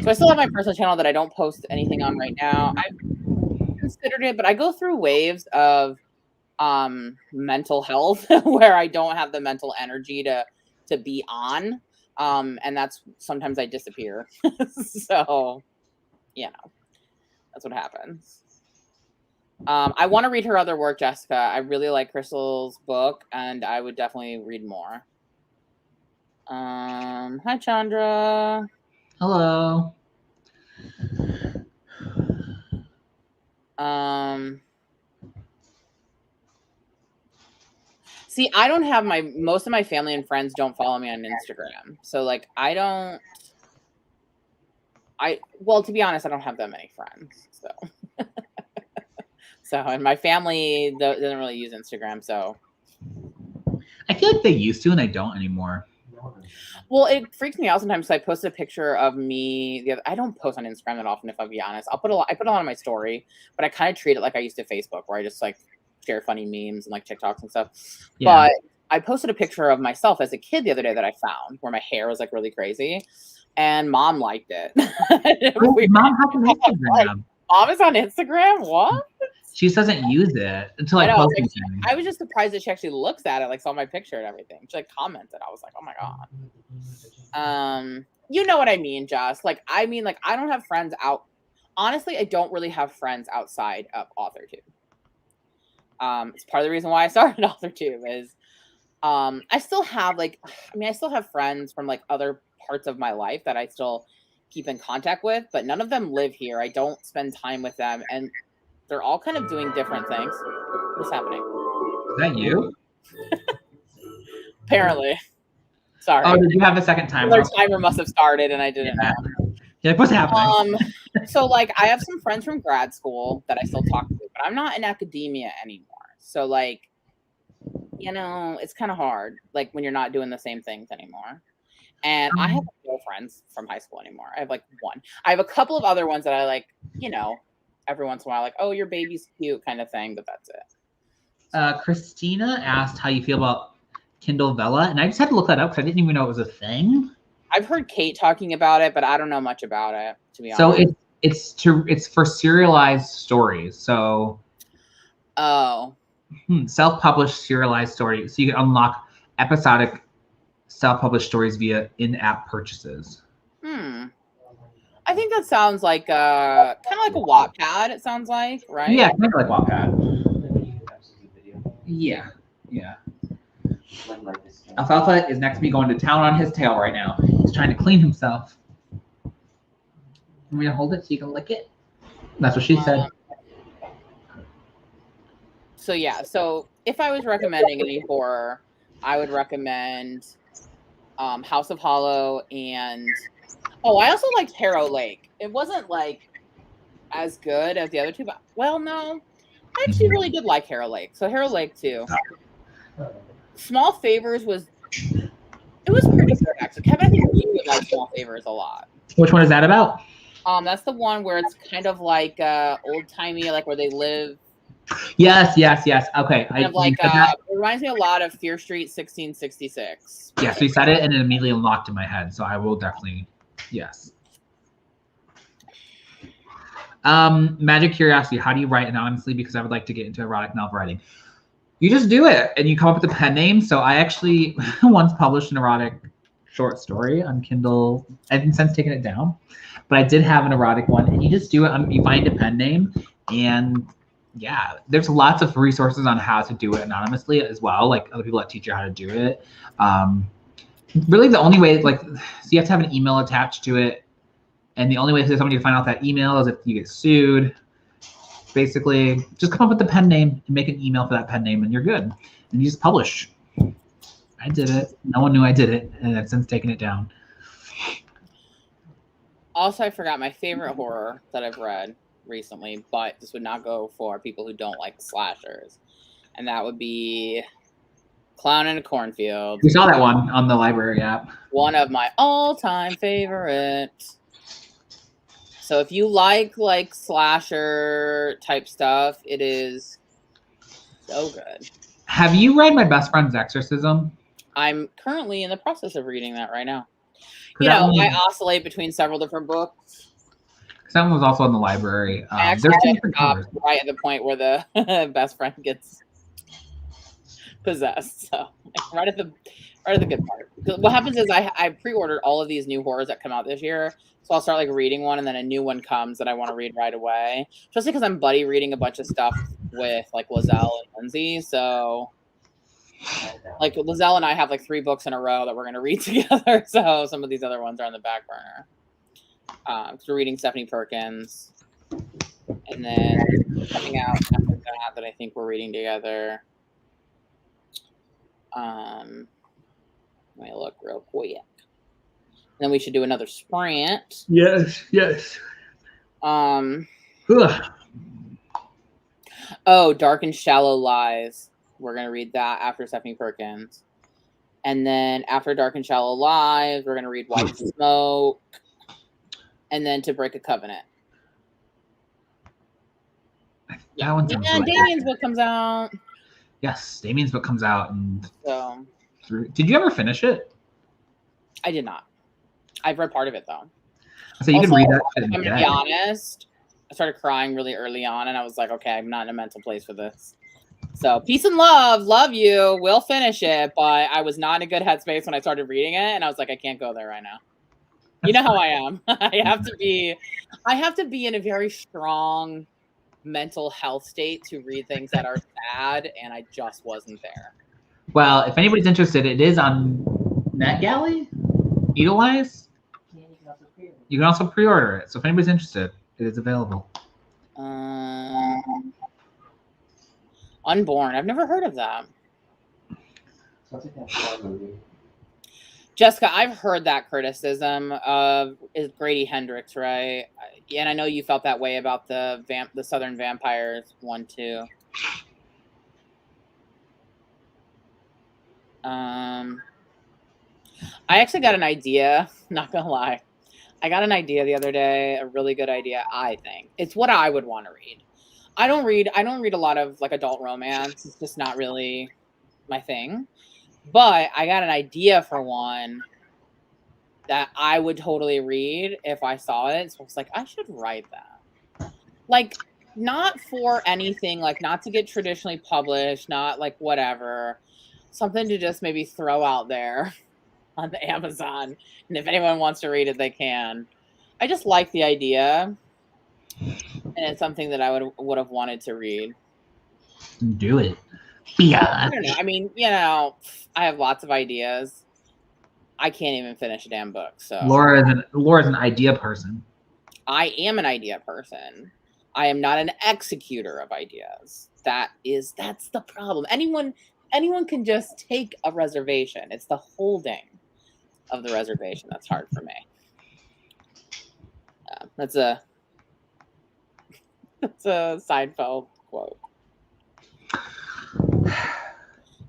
So I still have my personal channel that I don't post anything on right now. I've considered it, but I go through waves of mental health where I don't have the mental energy to be on. And that's sometimes I disappear. So, you know, that's what happens. I want to read her other work, Jessica. I really like Crystal's book, and I would definitely read more. Hi, Chandra. Hello. See, I don't have most of my family and friends don't follow me on Instagram. So like well, to be honest, I don't have that many friends. So, and my family doesn't really use Instagram. So I feel like they used to and they don't anymore. Well, it freaks me out sometimes. So I posted a picture of me. I don't post on Instagram that often, if I'll be honest. I put a lot on my story, but I kind of treat it like I used to Facebook, where I just like share funny memes and like TikToks and stuff. Yeah. But I posted a picture of myself as a kid the other day that I found where my hair was like really crazy, and Mom liked it. Mom has an Instagram. Mom is on Instagram? What? She just doesn't use it until I I know. post Like, something. I was just surprised that she actually looks at it, like saw my picture and everything. She like commented. I was like, oh my god. You know what I mean, Joss. Like, I mean, like, I don't have friends out. Honestly, I don't really have friends outside of Authortube. It's part of the reason why I started Authortube is I still have like, I mean, I still have friends from like other parts of my life that I still keep in contact with, but none of them live here. I don't spend time with them, and they're all kind of doing different things. What's happening? Is that you? Apparently. Sorry. Oh, did you have a second timer? Another timer must have started and I didn't know. Yeah, what's happening? So like I have some friends from grad school that I still talk to, but I'm not in academia anymore. So like, you know, it's kind of hard, like when you're not doing the same things anymore. And I have no friends from high school anymore. I have like one. I have a couple of other ones that I like, you know, every once in a while, like, oh, your baby's cute kind of thing, but that's it. Christina asked how you feel about Kindle Vella, and I just had to look that up because I didn't even know it was a thing. I've heard Kate talking about it, but I don't know much about it, to be honest. So it's for serialized stories. So self-published serialized stories. So you can unlock episodic self-published stories via in-app purchases. I think that sounds like kind of like a Wattpad. It sounds like, right? Yeah, kind of like Wattpad. Yeah. Alfalfa is next to me going to town on his tail right now. He's trying to clean himself. I'm gonna hold it so you can lick it. That's what she said. So yeah, so if I was recommending any horror, I would recommend House of Hollow and I also liked Harrow Lake. It wasn't like as good as the other two, but well, no, I actually really did like Harrow Lake. So Harrow Lake too. Small Favors was pretty good actually. Kevin, I think you would like Small Favors a lot. Which one is that about? That's the one where it's kind of like old timey, like where they live. Yes. Okay. Kind of like it reminds me a lot of Fear Street 1666. Yeah, so you said it and it immediately unlocked in my head. So I will definitely, yes. Magic Curiosity, how do you write anonymously? Because I would like to get into erotic novel writing. You just do it and you come up with a pen name. So I actually once published an erotic short story on Kindle. I've since taken it down, but I did have an erotic one, and you just do it. You find a pen name, and yeah, there's lots of resources on how to do it anonymously as well, like other people that teach you how to do it. Really the only way, like, so you have to have an email attached to it, and the only way for somebody to find out that email is if you get sued. Basically, just come up with the pen name and make an email for that pen name, and you're good. And you just publish. I did it. No one knew I did it, and I've since taken it down. Also, I forgot my favorite horror that I've read recently, but this would not go for people who don't like slashers, and that would be Clown in a Cornfield. We saw that one on the library app. One of my all-time favorites. So if you like slasher type stuff, it is so good. Have you read My Best Friend's Exorcism? I'm currently in the process of reading that right now. You know, I oscillate between several different books. That one was also in the library. I actually stopped right at the point where the best friend gets possessed. So right at the good part. What happens is I pre-ordered all of these new horrors that come out this year. So I'll start reading one, and then a new one comes that I want to read right away. Especially because I'm buddy reading a bunch of stuff with Lizelle and Lindsay. So Lizelle and I have 3 books in a row that we're going to read together. So some of these other ones are on the back burner. We're reading Stephanie Perkins. And then coming out after that I think we're reading together. Let me look real quick. Then we should do another sprint. Yes. Dark and Shallow Lies. We're going to read that after Stephanie Perkins. And then after Dark and Shallow Lies, we're going to read White Smoke. And then To Break a Covenant. That one sounds really Damien's book comes out. Yes, Damien's book comes out. And so, did you ever finish it? I did not. I've read part of it, though. So you can read that. I'm going to be honest. started crying really early on, and I was like, okay, I'm not in a mental place for this. So peace and love you. We'll finish it, but I was not in a good headspace when I started reading it, and I was like, I can't go there right now. You know how I am. I have to be in a very strong mental health state to read things that are sad, and I just wasn't there. Well, if anybody's interested, it is on NetGalley, Edelweiss. You can also pre-order it. So if anybody's interested, it is available. Unborn. I've never heard of that. Sounds like that movie. Jessica, I've heard that criticism of is Grady Hendrix, right? And I know you felt that way about the Southern Vampires one too. I actually got an idea, not gonna lie. I got an idea the other day, a really good idea, I think. It's what I would want to read. I don't read a lot of like adult romance. It's just not really my thing. But I got an idea for one that I would totally read if I saw it. So I was like, I should write that. Like, not for anything, like not to get traditionally published, not like whatever. Something to just maybe throw out there on the Amazon. And if anyone wants to read it, they can. I just like the idea. And it's something that I would have wanted to read. Do it. Yeah. I don't know. I mean, you know, I have lots of ideas. I can't even finish a damn book. So Laura's an idea person. I am an idea person. I am not an executor of ideas. That's the problem. Anyone can just take a reservation. It's the holding of the reservation that's hard for me. That's a Seinfeld quote.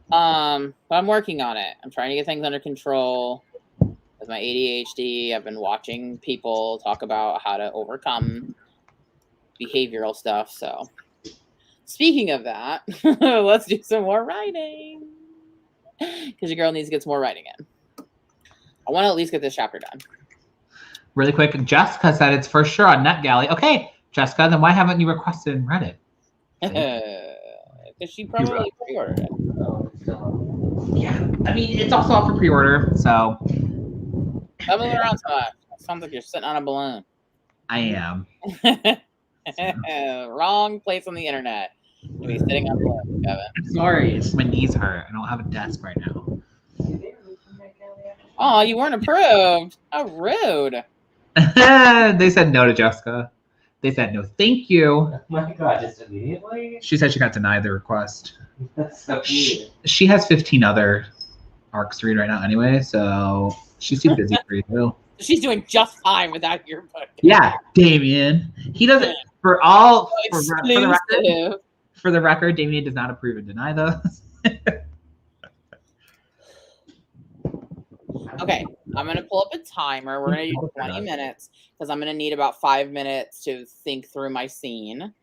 But I'm working on it. I'm trying to get things under control. With my ADHD, I've been watching people talk about how to overcome behavioral stuff. So, speaking of that, let's do some more writing. Because your girl needs to get some more writing in. I want to at least get this chapter done. Really quick, Jessica said it's for sure on NetGalley. Okay, Jessica, then why haven't you requested and read it? Because she probably pre-ordered it. Yeah, I mean, it's also up for pre-order, so. Stop moving around so much. Sounds like you're sitting on a balloon. I am. Wrong place on the internet to be sitting on a balloon, Kevin. I'm sorry, it's my knees hurt. I don't have a desk right now. Oh, you weren't approved. How rude. They said no to Jessica. They said no, thank you. Oh my god, just immediately? She said she got denied the request. That's so weird. She has 15 other arcs to read right now anyway, so she's too busy for you. She's doing just fine without your book. Yeah, Damien. He doesn't, for the record, Damien does not approve and deny those. Okay, I'm going to pull up a timer. We're going to do 20 minutes because I'm going to need about 5 minutes to think through my scene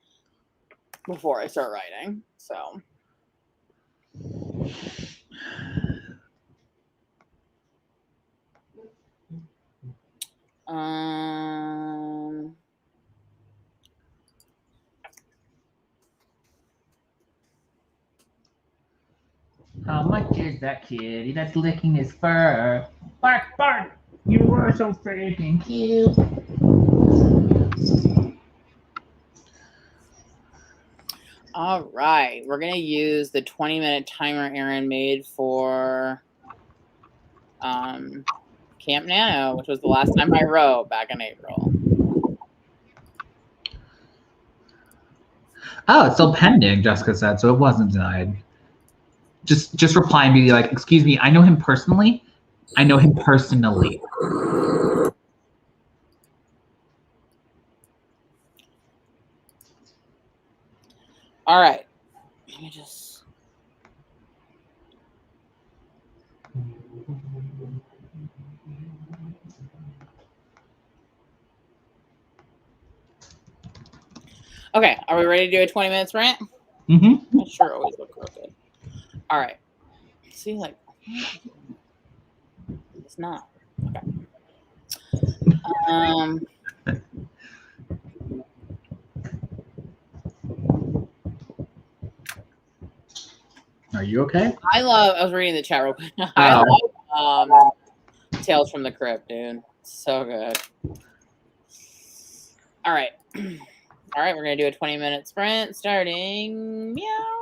before I start writing. So. How much is that kitty that's licking his fur? Bark, bark! You are so freaking cute. All right, we're going to use the 20-minute timer Aaron made for Camp Nano, which was the last time I wrote back in April. Oh, it's still pending, Jessica said, so it wasn't denied. Just reply and be like, excuse me, I know him personally. I know him personally. All right. Let me just. Okay, are we ready to do a 20 minutes rant? Mm-hmm. I sure always look crooked. All right. See, like, it's not. Okay. Are you okay? I was reading the chat real quick. I love Tales from the Crypt, dude. So good. All right. All right, we're going to do a 20-minute sprint starting meow.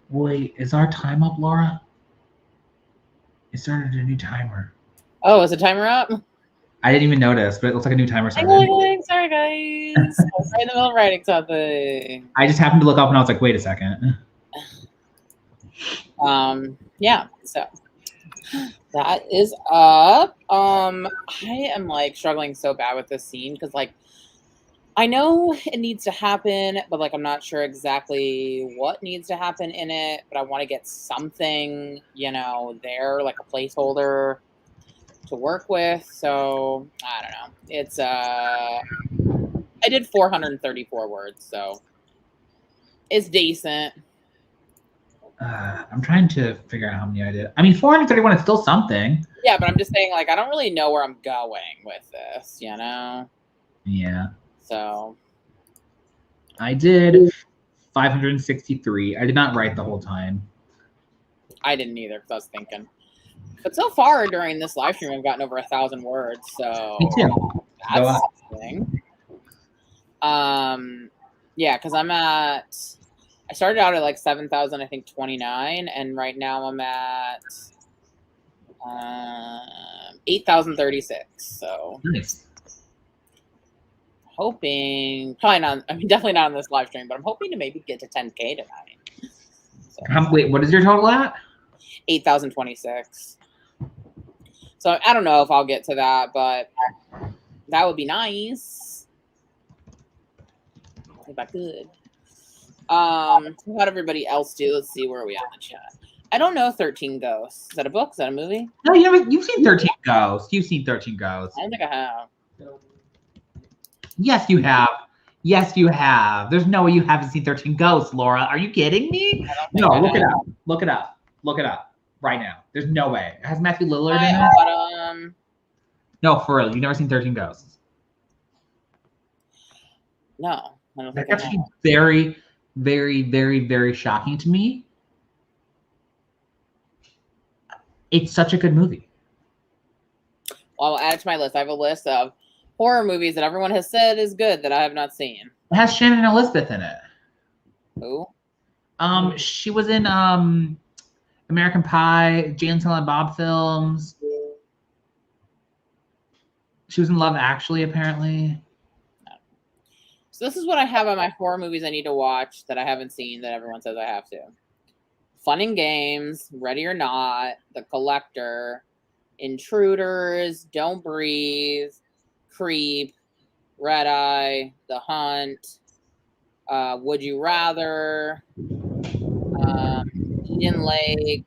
Wait, is our time up, Laura? It started a new timer. Oh, is the timer up? I didn't even notice, but it looks like a new timer started. Sorry, guys. I was right in the middle of writing something. I just happened to look up and I was like, wait a second. Yeah, so that is up. I am like struggling so bad with this scene because like I know it needs to happen, but like I'm not sure exactly what needs to happen in it, but I want to get something, you know, there, like a placeholder to work with. So I don't know. It's I did 434 words, so it's decent. I'm trying to figure out how many I did. I mean, 431 is still something. Yeah, but I'm just saying, like, I don't really know where I'm going with this, you know? Yeah. So I did 563. I did not write the whole time. I didn't either because I was thinking. But so far during this live stream, I've gotten over 1,000 words. So Me too. that's something. Yeah, because I started out at like 7,000, I think 29, and right now I'm at 8,036. So Nice. hoping, probably not. I mean, definitely not on this live stream, but I'm hoping to maybe get to 10K tonight. So, Wait, what is your total at? 8,026. So I don't know if I'll get to that, but that would be nice if I could. What everybody else do? Let's see where are we at in the chat. I don't know 13 Ghosts. Is that a book? Is that a movie? No, you've seen 13 Ghosts. You've seen 13 Ghosts. I don't think I have. Yes, you have. Yes, you have. There's no way you haven't seen 13 Ghosts, Laura. Are you kidding me? No, look it up. Look it up. Look it up right now. There's no way. It has Matthew Lillard in it. No, for real. You've never seen 13 Ghosts. No, I don't think That's actually very, very, very, very shocking to me. It's such a good movie. Well, I'll add it to my list. I have a list of horror movies that everyone has said is good that I have not seen. It has Shannon Elizabeth in it. Who? She was in American Pie, Jay and Silent Bob films. She was in Love Actually, apparently. So this is what I have on my horror movies I need to watch that I haven't seen that everyone says I have to. Fun and Games, Ready or Not, The Collector, Intruders, Don't Breathe, Creep, Red Eye, The Hunt, Would You Rather, Eden Lake,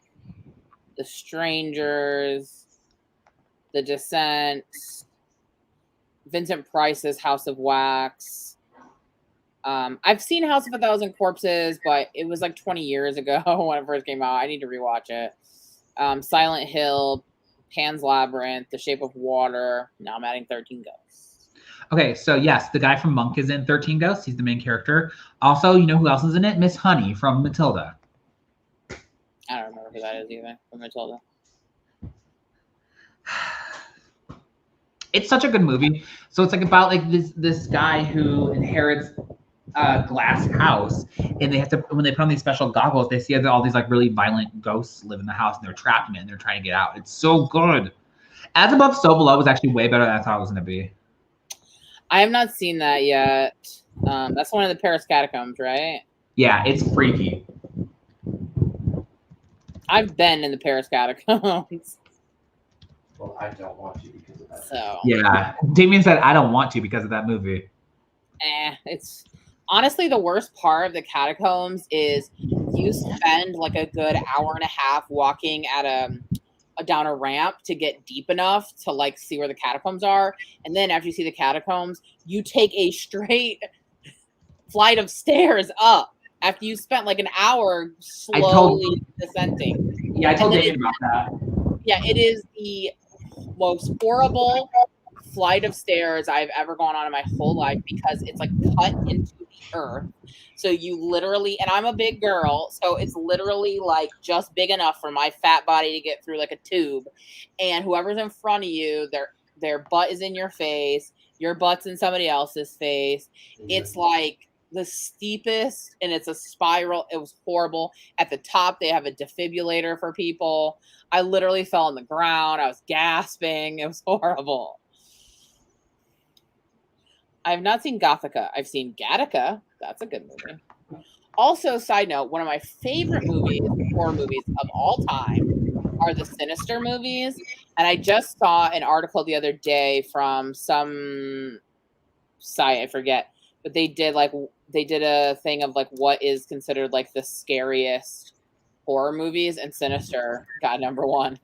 The Strangers, The Descent, Vincent Price's House of Wax. I've seen House of a Thousand Corpses, but it was like 20 years ago when it first came out. I need to rewatch it. Silent Hill, Pan's Labyrinth, The Shape of Water. Now I'm adding 13 Ghosts. Okay, so yes, the guy from Monk is in 13 Ghosts. He's the main character. Also, you know who else is in it? Miss Honey from Matilda. I don't remember who that is either from Matilda. It's such a good movie. So it's like about like this guy who inherits a glass house, and they have to, when they put on these special goggles, they see that all these like really violent ghosts live in the house, and they're trapped in it, and they're trying to get out. It's so good. As Above, So Below was actually way better than I thought it was going to be. I have not seen that yet. That's one of the Paris catacombs, right? Yeah, it's freaky. I've been in the Paris catacombs. Well, I don't want to because of that. So yeah, Damien said I don't want to because of that movie. It's honestly the worst part of the catacombs is you spend like a good hour and a half walking at down a ramp to get deep enough to like see where the catacombs are, and then after you see the catacombs, you take a straight flight of stairs up after you spent like an hour slowly descending. Yeah, I told Damien about that. Yeah, it is the most horrible flight of stairs I've ever gone on in my whole life because it's like cut into the earth. So you literally, and I'm a big girl, so it's literally like just big enough for my fat body to get through like a tube. And whoever's in front of you, their butt is in your face, your butt's in somebody else's face. It's like the steepest, and it's a spiral. It was horrible. At the top, they have a defibrillator for people. I literally fell on the ground. I was gasping. It was horrible. I have not seen Gothica. I've seen Gattaca. That's a good movie. Also, side note, one of my favorite movies, horror movies of all time, are the Sinister movies. And I just saw an article the other day from some site, I forget, but they did a thing of like what is considered like the scariest horror movies, and Sinister got #1.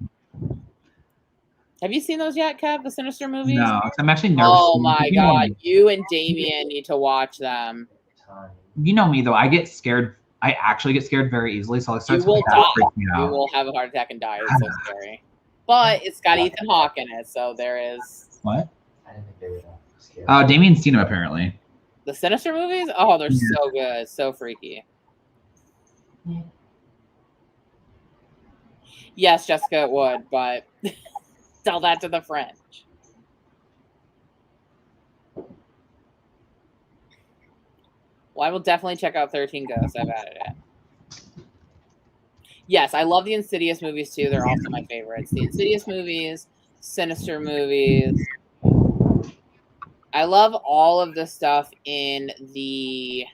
Have you seen those yet, Kev? The Sinister movies? No, I'm actually nervous. Oh my god, you and Damien need to watch them. You know me though, I get scared. I actually get scared very easily, so it starts You will with that, die. freaks me out. You will have a heart attack and die. It's so scary. But it's got Ethan Hawke in it, so there is. What? I didn't think they were that scary. Oh, Damien's seen them apparently. The Sinister movies? Oh, they're so good. So freaky. Yeah. Yes, Jessica, it would, but tell that to the French. Well, I will definitely check out 13 Ghosts. I've added it. Yes, I love the Insidious movies too. They're also my favorites. The Insidious movies, Sinister movies. I love all of the stuff in the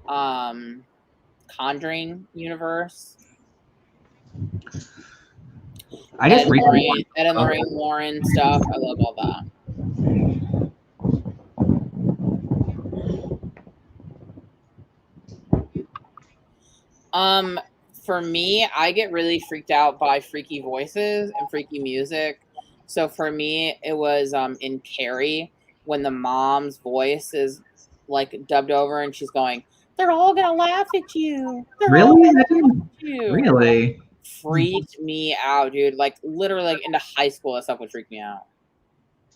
Conjuring universe. I just Ed and Lorraine Warren stuff. I love all that. For me, I get really freaked out by freaky voices and freaky music. So for me, it was in Carrie when the mom's voice is like dubbed over and she's going, "They're all gonna laugh at you." Really? Really? Freaked me out, dude. Like literally, like into high school, that stuff would freak me out.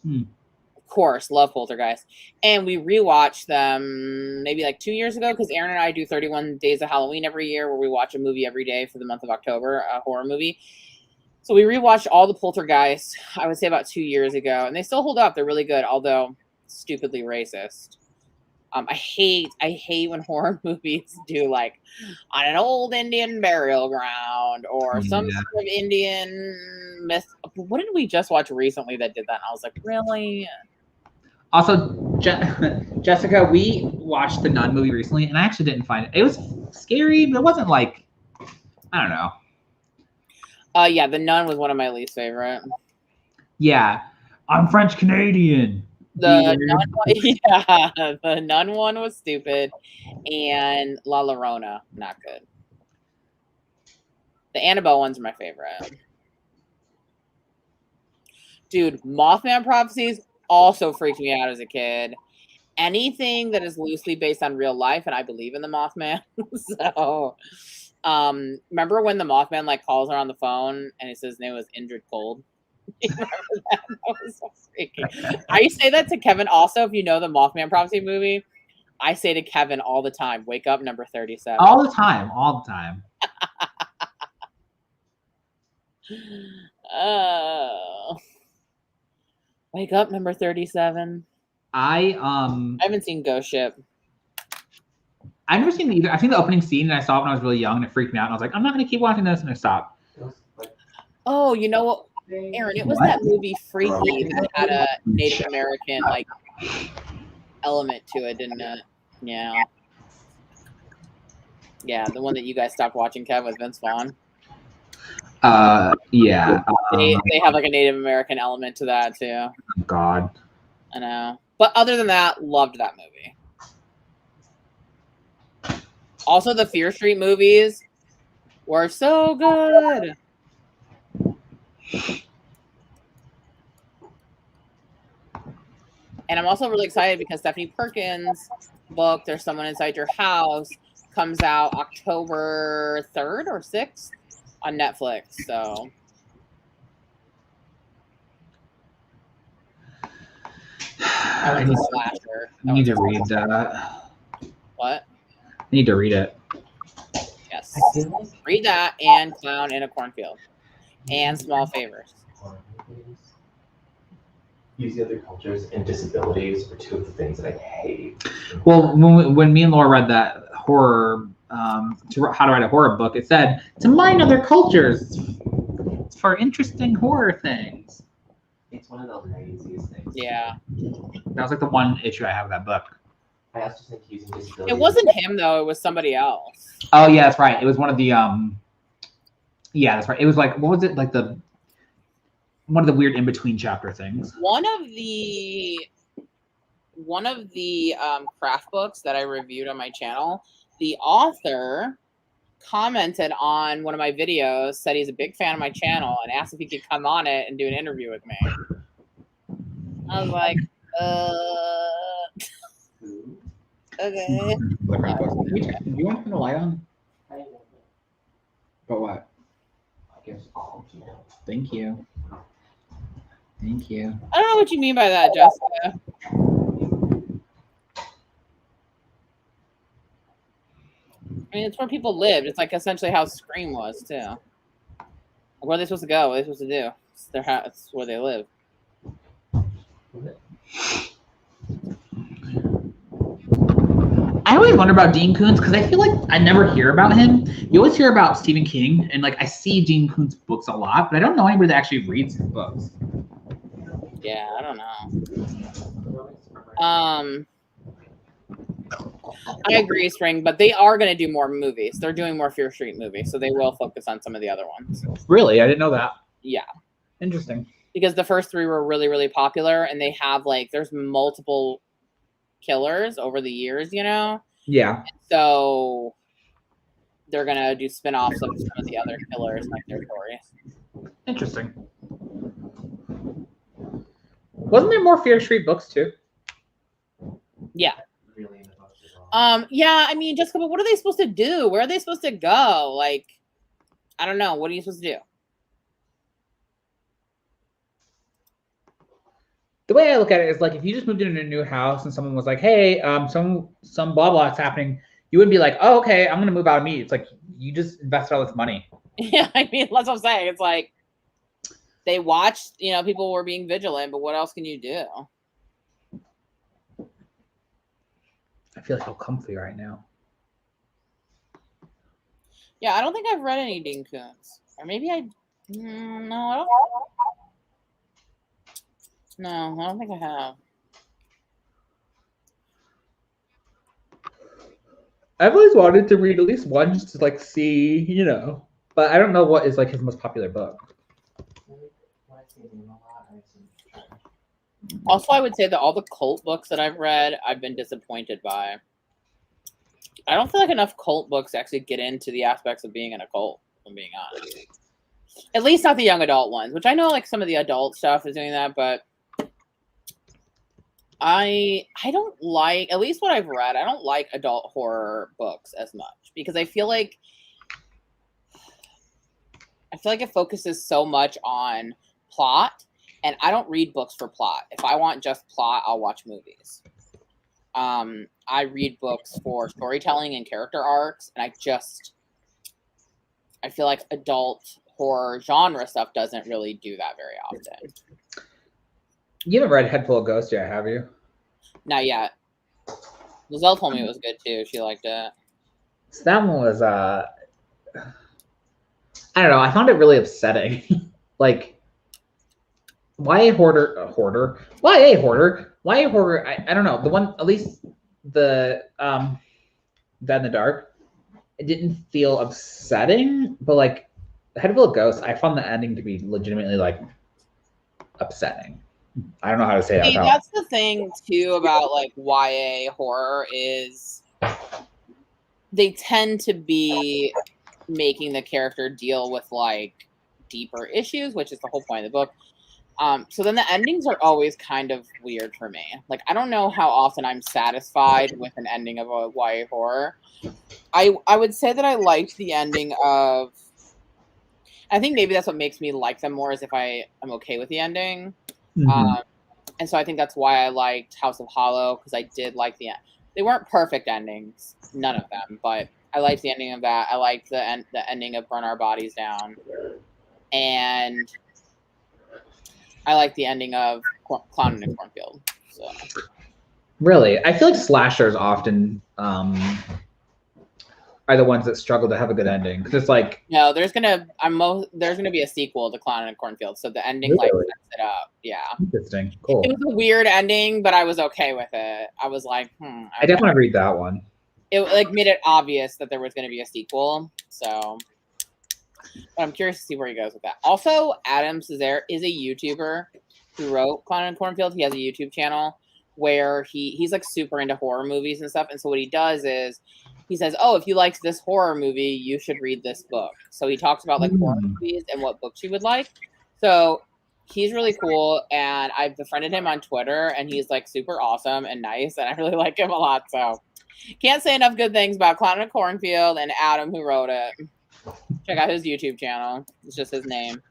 Of course, love Poltergeist, and we rewatched them maybe like 2 years ago because Aaron and I do 31 Days of Halloween every year, where we watch a movie every day for the month of October, a horror movie. So we rewatched all the Poltergeists, I would say about 2 years ago, and they still hold up. They're really good, although stupidly racist. I hate when horror movies do like on an old Indian burial ground or some sort of Indian myth. What did we just watch recently that did that? And I was like, really? Also, Jessica, we watched the Nun movie recently, and I actually didn't find it. It was scary, but it wasn't like, I don't know. Yeah, The Nun was one of my least favorite. Yeah, I'm French Canadian. The Nun one was stupid, and La Llorona, not good. The Annabelle ones are my favorite. Dude, Mothman Prophecies also freaked me out as a kid. Anything that is loosely based on real life, and I believe in the Mothman. So, remember when the Mothman like calls her on the phone and it says his name was Indrid Cold? You remember that? That was so freaky. I say that to Kevin also. If you know the Mothman Prophecy movie, I say to Kevin all the time, "Wake up, number 37." All the time. Oh, wake up, number 37. I haven't seen Ghost Ship. I've never seen it either. I've seen the opening scene, and I saw it when I was really young, and it freaked me out. And I was like, I'm not going to keep watching this, and I stopped. Oh, you know what, Aaron? It was that movie Freaky that had a Native American like element to it, didn't it? Yeah. Yeah, the one that you guys stopped watching, Kev, with Vince Vaughn. Yeah. They have like a Native American element to that too. God. I know. But other than that, loved that movie. Also, the Fear Street movies were so good. And I'm also really excited because Stephanie Perkins' book, There's Someone Inside Your House, comes out October 3rd or 6th on Netflix. So I need to read that. What? I need to read it. Yes. Read that and Clown in a Cornfield. And Small Favors. using other cultures and disabilities are two of the things that I hate. Well, when me and Laura read that horror, How to Write a Horror book, it said to mine other cultures for interesting horror things. It's one of the laziest things. Yeah. That was like the one issue I have with that book. I also think using disabilities. It wasn't him though, it was somebody else. Oh yeah, that's right. It was one of the yeah, that's right. It was like, what was it, like one of the weird in between chapter things. One of the craft books that I reviewed on my channel, the author commented on one of my videos, said he's a big fan of my channel, and asked if he could come on it and do an interview with me. I was like, okay. Do you want to turn the light on? But what? I guess all of you know. Thank you. Thank you. I don't know what you mean by that, Jessica. I mean, it's where people lived. It's like essentially how Scream was too. Where are they supposed to go? What are they supposed to do? It's their house. It's where they live. I always wonder about Dean Koontz because I feel like I never hear about him. You always hear about Stephen King, and like I see Dean Koontz books a lot, but I don't know anybody that actually reads his books. Yeah, I don't know. I agree, Spring, but they are going to do more movies. They're doing more Fear Street movies, so they will focus on some of the other ones. Really? I didn't know that. Yeah. Interesting. Because the first three were really, really popular, and they have, like, there's multiple killers over the years, you know? Yeah. So they're going to do spin-offs of some of the other killers, like their stories. Interesting. Wasn't there more Fear Street books, too? Yeah. Really in the books at all. Yeah, I mean, Jessica, but what are they supposed to do? Where are they supposed to go? Like, I don't know. What are you supposed to do? The way I look at it is like if you just moved into a new house and someone was like, "Hey, some blah blah's happening," you wouldn't be like, "Oh, okay, I'm gonna move out of me." It's like you just invested all this money. Yeah, I mean, that's what I'm saying. It's like they watched, you know, people were being vigilant, but what else can you do? I feel so comfy right now. Yeah, I don't think I've read any Dean Koontz, or maybe I. No, I don't. No, I don't think I have. I've always wanted to read at least one just to like see, you know. But I don't know what is like his most popular book. Also, I would say that all the cult books that I've read, I've been disappointed by. I don't feel like enough cult books actually get into the aspects of being in a cult, if I'm being honest. At least not the young adult ones, which I know like some of the adult stuff is doing that, but I don't like, at least what I've read, I don't like adult horror books as much because I feel like it focuses so much on plot, and I don't read books for plot. If I want just plot, I'll watch movies. I read books for storytelling and character arcs, and I feel like adult horror genre stuff doesn't really do that very often. You haven't read Head Full of Ghosts yet, have you? Not yet. Lizelle told me it was good too. She liked it. So that one was I don't know, I found it really upsetting. Like YA hoarder? I don't know. The one, at least the Dead in the Dark, it didn't feel upsetting, but like Head Full of Ghosts, I found the ending to be legitimately like upsetting. I don't know how to say that. See, that's the thing too about like YA horror is they tend to be making the character deal with like deeper issues, which is the whole point of the book. So then the endings are always kind of weird for me. Like, I don't know how often I'm satisfied with an ending of a YA horror. I would say that I liked the ending of, I think maybe that's what makes me like them more is if I am okay with the ending. Mm-hmm. And so I think that's why I liked House of Hollow, because I did like the end. They weren't perfect endings, none of them, but I liked the ending of that. I liked the ending of Burn Our Bodies Down. And I like the ending of Clown in a Cornfield. So. Really, I feel like slashers often are the ones that struggle to have a good ending because it's like no, there's gonna be a sequel to Clown in a Cornfield, so the ending like sets it up. Yeah, interesting, cool. It was a weird ending, but I was okay with it. I was like, okay. I definitely read that one. It like made it obvious that there was going to be a sequel, so. But I'm curious to see where he goes with that. Also, Adam Cesare is a YouTuber who wrote Clown in a Cornfield. He has a YouTube channel where he's like super into horror movies and stuff. And so what he does is he says, oh, if you liked this horror movie, you should read this book. So he talks about like horror movies and what books you would like. So he's really cool. And I've befriended him on Twitter and he's like super awesome and nice. And I really like him a lot. So can't say enough good things about Clown in a Cornfield and Adam who wrote it. Check out his YouTube channel. It's just his name.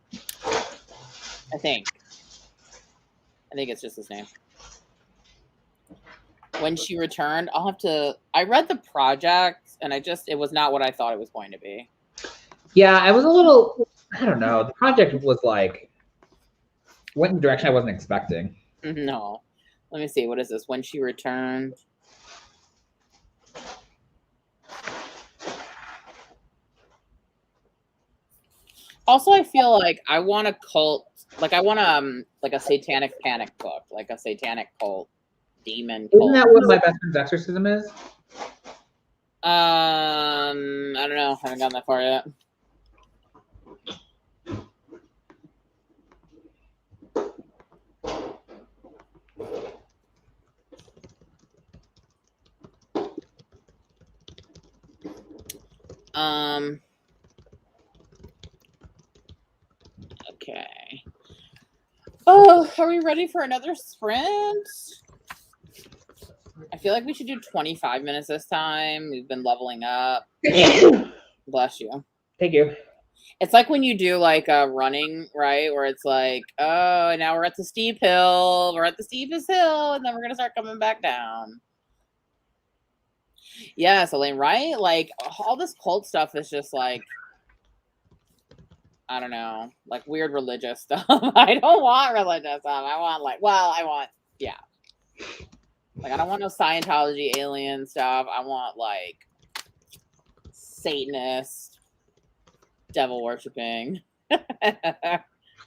I think it's just his name. When she returned, I read the project and it was not what I thought it was going to be. Yeah, I was a little, I don't know. The project was like, went in a direction I wasn't expecting. No. Let me see. What is this? When she returned. Also, I feel like I want a cult, like I want like a satanic panic book, like a satanic cult, demon cult. Isn't that what My Best Friend's Exorcism is? I don't know. I haven't gotten that far yet. Okay. Oh, are we ready for another sprint? I feel like we should do 25 minutes this time. We've been leveling up. Bless you. Thank you. It's like when you do like a running, right? Where it's like, oh, now we're at the steep hill. We're at the steepest hill. And then we're going to start coming back down. Yes, Elaine, right? Like all this cult stuff is just like, I don't know, like weird religious stuff. I don't want religious stuff. I want yeah. Like I don't want no Scientology alien stuff. I want like Satanist, devil worshipping. I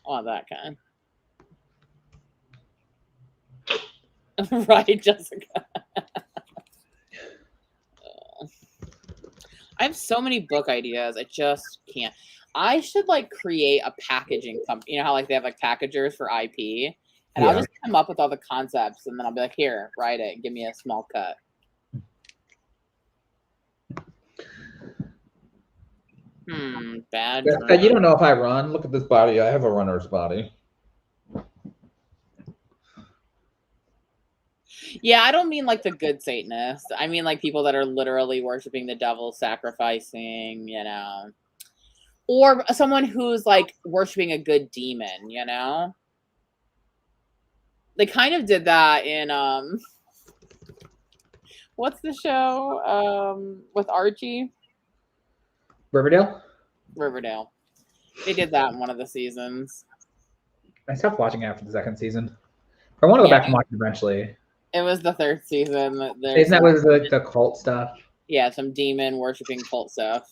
want that kind. Right, Jessica. I have so many book ideas. I just can't. I should like create a packaging company. You know how like they have like packagers for IP, and I'll just come up with all the concepts, and then I'll be like, "Here, write it. Give me a small cut." Bad. You don't know if I run. Look at this body. I have a runner's body. Yeah, I don't mean like the good Satanists. I mean like people that are literally worshiping the devil, sacrificing, you know. Or someone who's like worshiping a good demon, you know? They kind of did that in what's the show? With Archie? Riverdale? Riverdale. They did that in one of the seasons. I stopped watching after the second season. I want to go back and watch it eventually. It was the third season. Isn't that was the cult stuff? Yeah, some demon worshipping cult stuff.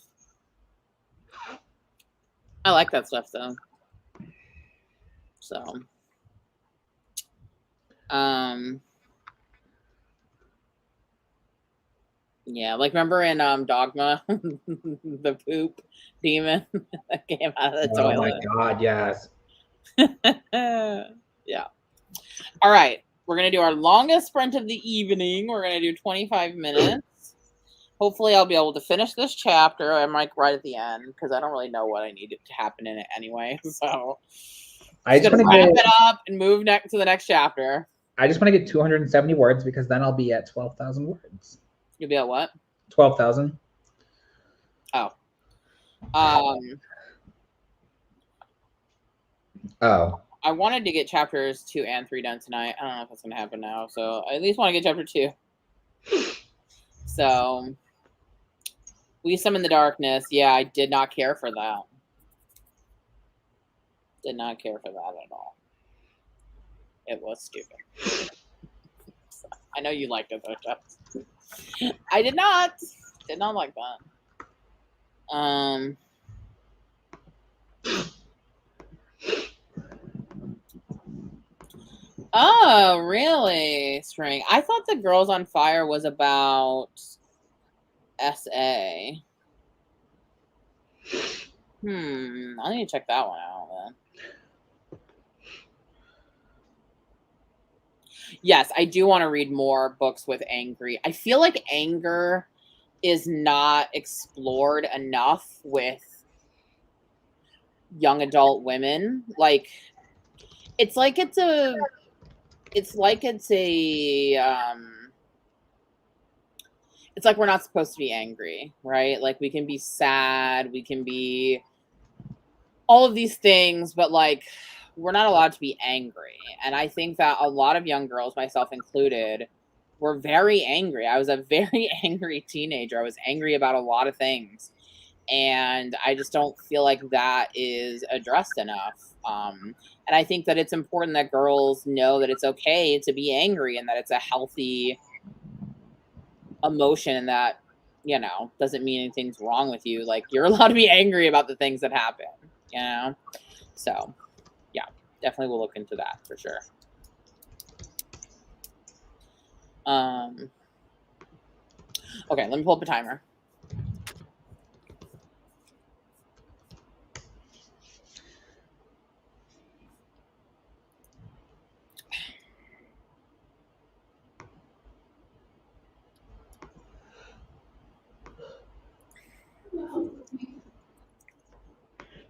I like that stuff though. So, yeah, like remember in Dogma, the poop demon that came out of the toilet. Oh my god, yes. Yeah. All right, we're gonna do our longest sprint of the evening. We're gonna do 25 minutes. Hopefully, I'll be able to finish this chapter. I'm like right at the end because I don't really know what I need to happen in it anyway. So I'm just gonna wrap it up and move to the next chapter. I just want to get 270 words because then I'll be at 12,000 words. You'll be at what? 12,000. Oh. Oh. I wanted to get chapters 2 and 3 done tonight. I don't know if that's gonna happen now. So I at least want to get chapter 2. So We Summon the Darkness. Yeah, I did not care for that. Did not care for that at all. It was stupid. I know you liked it though, Jeff. I did not. Did not like that. Oh, really? String. I thought the Girls on Fire was about SA. I need to check that one out then. Yes, I do want to read more books with angry. I feel like anger is not explored enough with young adult women. Like, it's like it's a it's like we're not supposed to be angry, right? Like, we can be sad, we can be all of these things, but like, we're not allowed to be angry. And I think that a lot of young girls, myself included, were very angry. I was a very angry teenager. I was angry about a lot of things. And I just don't feel like that is addressed enough. And I think that it's important that girls know that it's okay to be angry and that it's a healthy emotion, and that, you know, doesn't mean anything's wrong with you. Like, you're allowed to be angry about the things that happen, you know? So, yeah, definitely we'll look into that for sure. Okay, let me pull up a timer.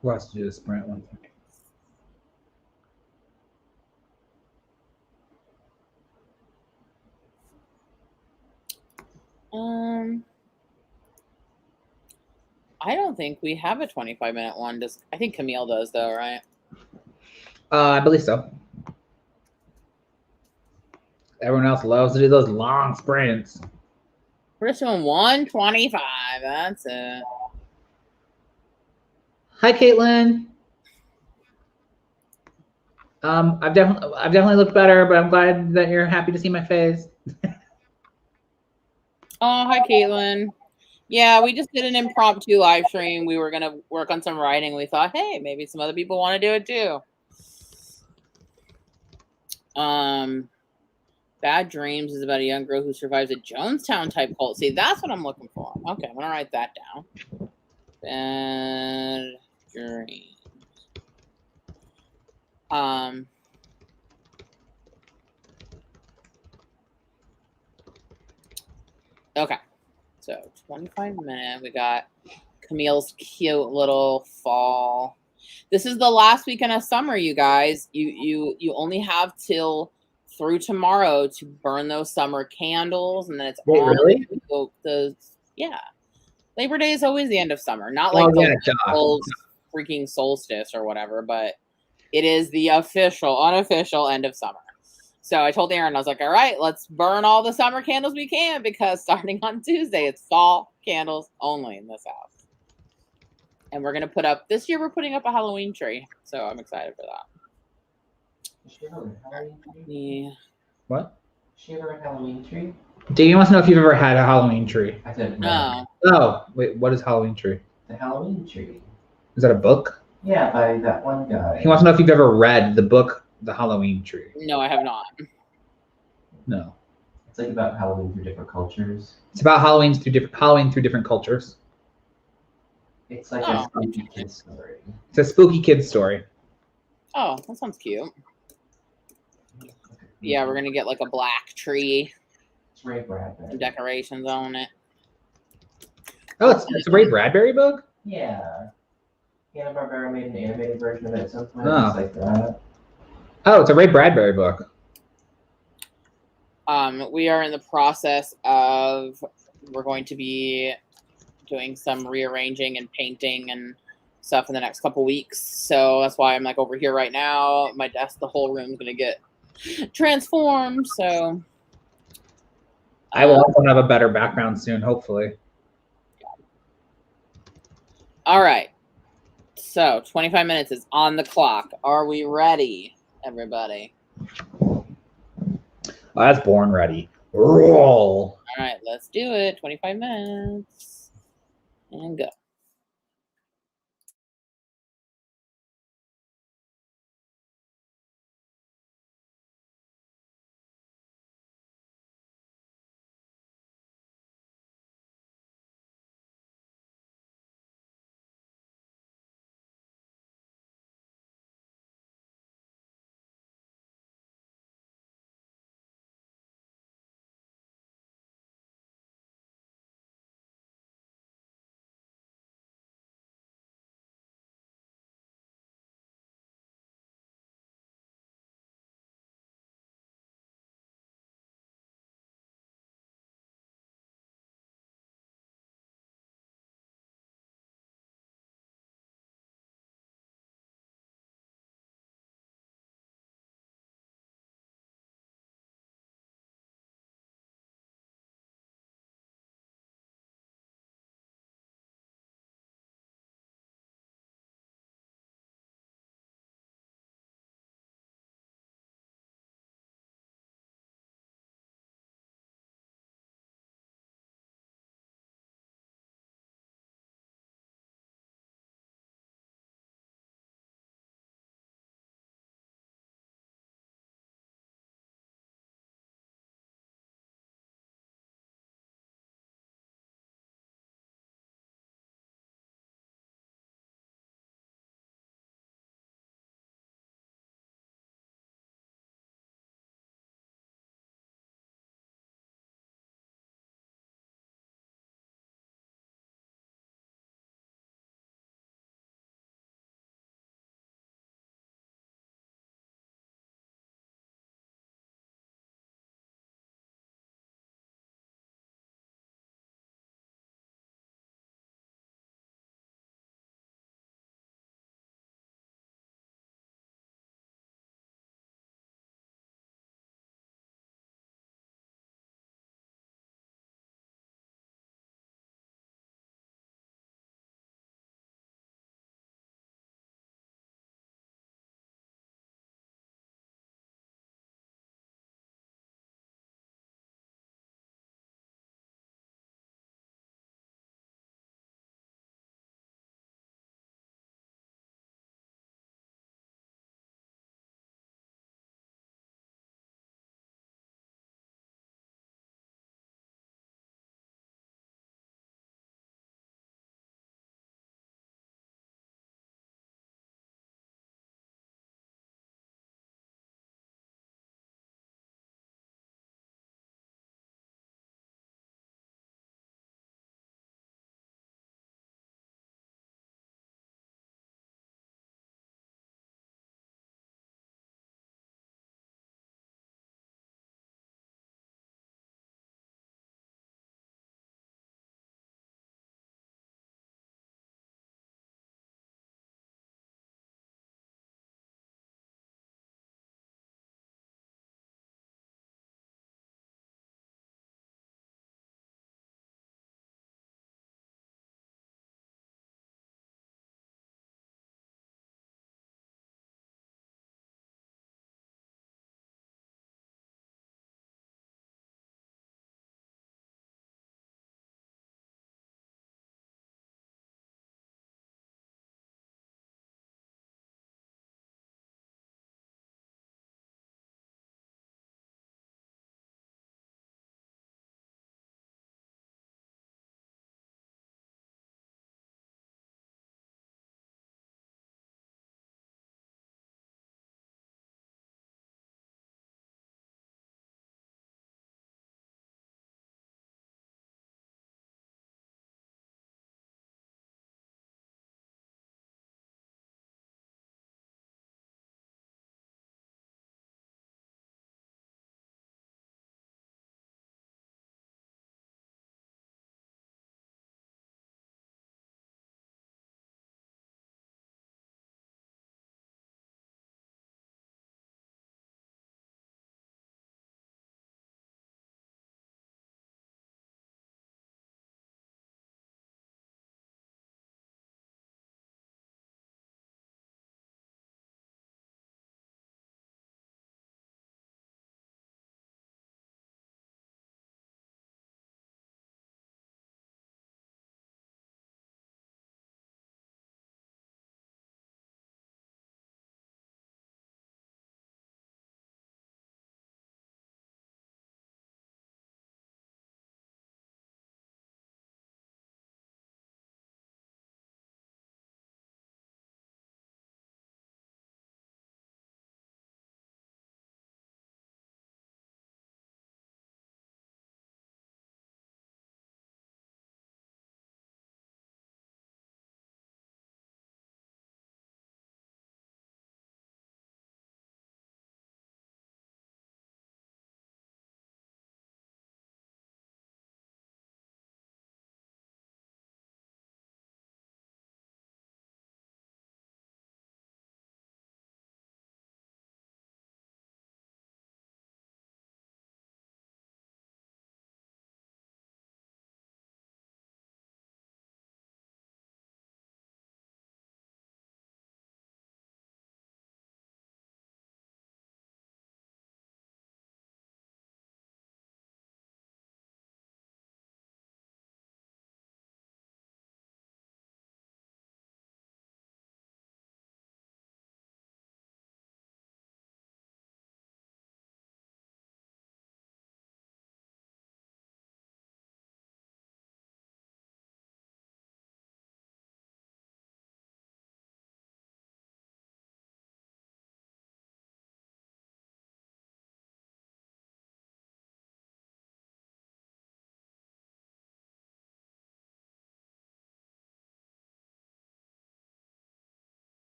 Let's do a sprint one second. I don't think we have a 25-minute one. I think Camille does though, right? I believe so. Everyone else loves to do those long sprints. We're just doing 125. That's it. Hi, Caitlin. I've definitely looked better, but I'm glad that you're happy to see my face. Oh, hi, Caitlin. Yeah, we just did an impromptu live stream. We were gonna work on some writing. We thought, hey, maybe some other people want to do it too. Bad Dreams is about a young girl who survives a Jonestown type cult. See, that's what I'm looking for. Okay, I'm gonna write that down. Bad Dreams. Okay, so 25-minute. We got Camille's cute little fall. This is the last weekend of summer, you guys. You only have till through tomorrow to burn those summer candles, and then it's Wait, really? Yeah. Labor Day is always the end of summer, not like the freaking solstice or whatever, but it is the unofficial end of summer. So I told Aaron, I was like, all right, let's burn all the summer candles we can, because starting on Tuesday, it's fall candles only in this house. And we're going to put up, this year we're putting up a Halloween tree. So I'm excited for that. Yeah. What? Has she ever had a Halloween tree? Davey wants to know if you've ever had a Halloween tree. I said no. Oh, wait, what is Halloween tree? The Halloween tree. Is that a book? Yeah, by that one guy. He wants to know if you've ever read the book, The Halloween Tree. No, I have not. No. It's like about Halloween through different cultures. It's about Halloween through different cultures. It's like a spooky kid story. It's a spooky kid story. Oh, that sounds cute. Yeah, we're gonna get like a black tree. It's Ray Bradbury. Decorations on it. Oh, it's a Ray Bradbury book? Yeah. Hanna-Barbera made an animated version of it at some point. Oh. It's like that. Oh, it's a Ray Bradbury book. We are in the process of, we're going to be doing some rearranging and painting and stuff in the next couple weeks. So that's why I'm like over here right now. My desk, the whole room's gonna get transformed. So I will also have a better background soon, hopefully. All right. So 25 minutes is on the clock. Are we ready, everybody? That's born ready. Roll. All right, let's do it. 25 minutes. And go.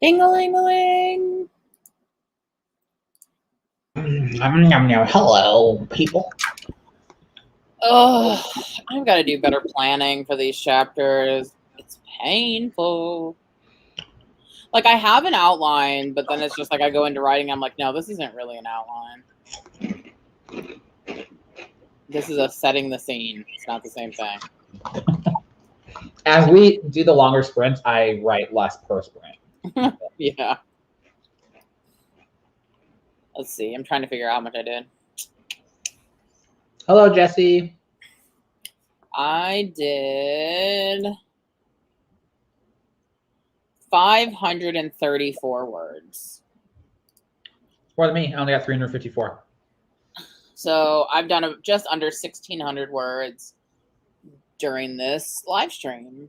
Ding-a-ling-a-ling. Hello, people. Oh, I've got to do better planning for these chapters. It's painful. Like, I have an outline, but then it's just like I go into writing. I'm like, no, this isn't really an outline. This is a setting the scene. It's not the same thing. As we do the longer sprints, I write less per sprint. Yeah. Let's see. I'm trying to figure out how much I did. Hello, Jesse. I did 534 words. More than me. I only got 354. So I've done just under 1,600 words during this live stream.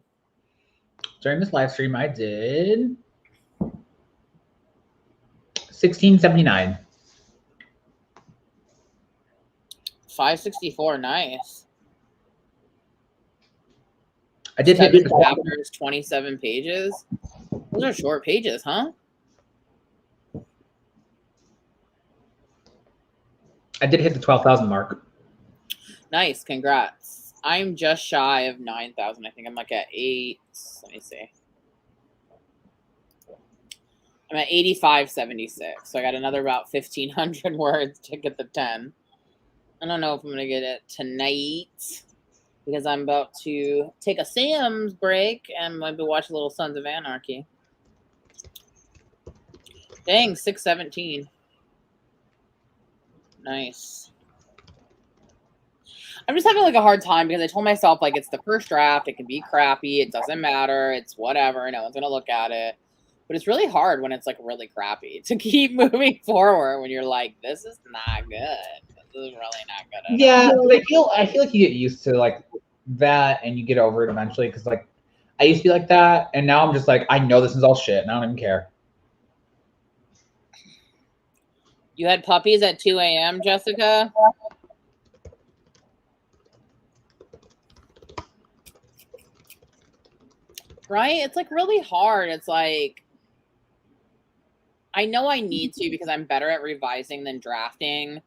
During this live stream, I did 1679. 564, nice. I did hit 7 the chapters, 27 pages. Those are short pages, huh? I did hit the 12,000 mark. Nice, congrats. I'm just shy of 9,000. I think I'm like at 8. Let me see. I'm at 8576. So I got another about 1,500 words to get the 10. I don't know if I'm going to get it tonight because I'm about to take a Sam's break and maybe watch a little Sons of Anarchy. Dang, 617. Nice. I'm just having like a hard time because I told myself like it's the first draft. It can be crappy. It doesn't matter. It's whatever. No one's going to look at it. But it's really hard when it's like really crappy to keep moving forward when you're like, this is not good. This is really not good at Yeah, all. I feel like you get used to like that and you get over it eventually. Because like I used to be like that, and now I'm just like, I know this is all shit, and I don't even care. You had puppies at 2 a.m., Jessica? Right? It's like really hard. It's like, I know I need to because I'm better at revising than drafting.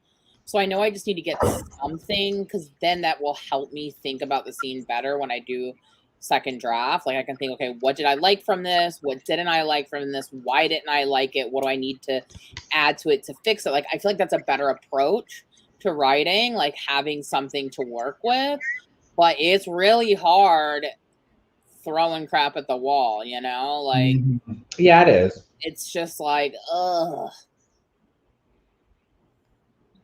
So I know I just need to get something because then that will help me think about the scene better when I do second draft. Like I can think, okay, what did I like from this? What didn't I like from this? Why didn't I like it? What do I need to add to it to fix it? Like I feel like that's a better approach to writing, like having something to work with. But it's really hard throwing crap at the wall, you know? Like yeah, it is. It's just like, ugh.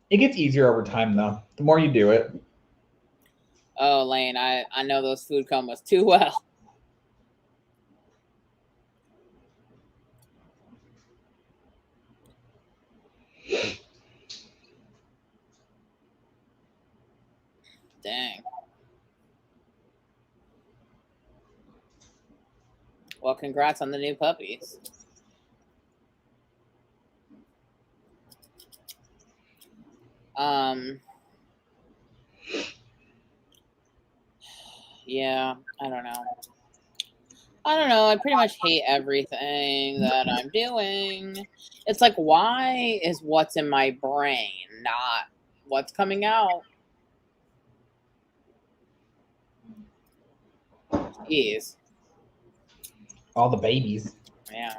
It gets easier over time, though. The more you do it. Oh, Lane, I know those food combos too well. Dang. Well, congrats on the new puppies. Yeah, I don't know. I pretty much hate everything that I'm doing. It's like, why is what's in my brain not what's coming out? Jeez. All the babies. Yeah.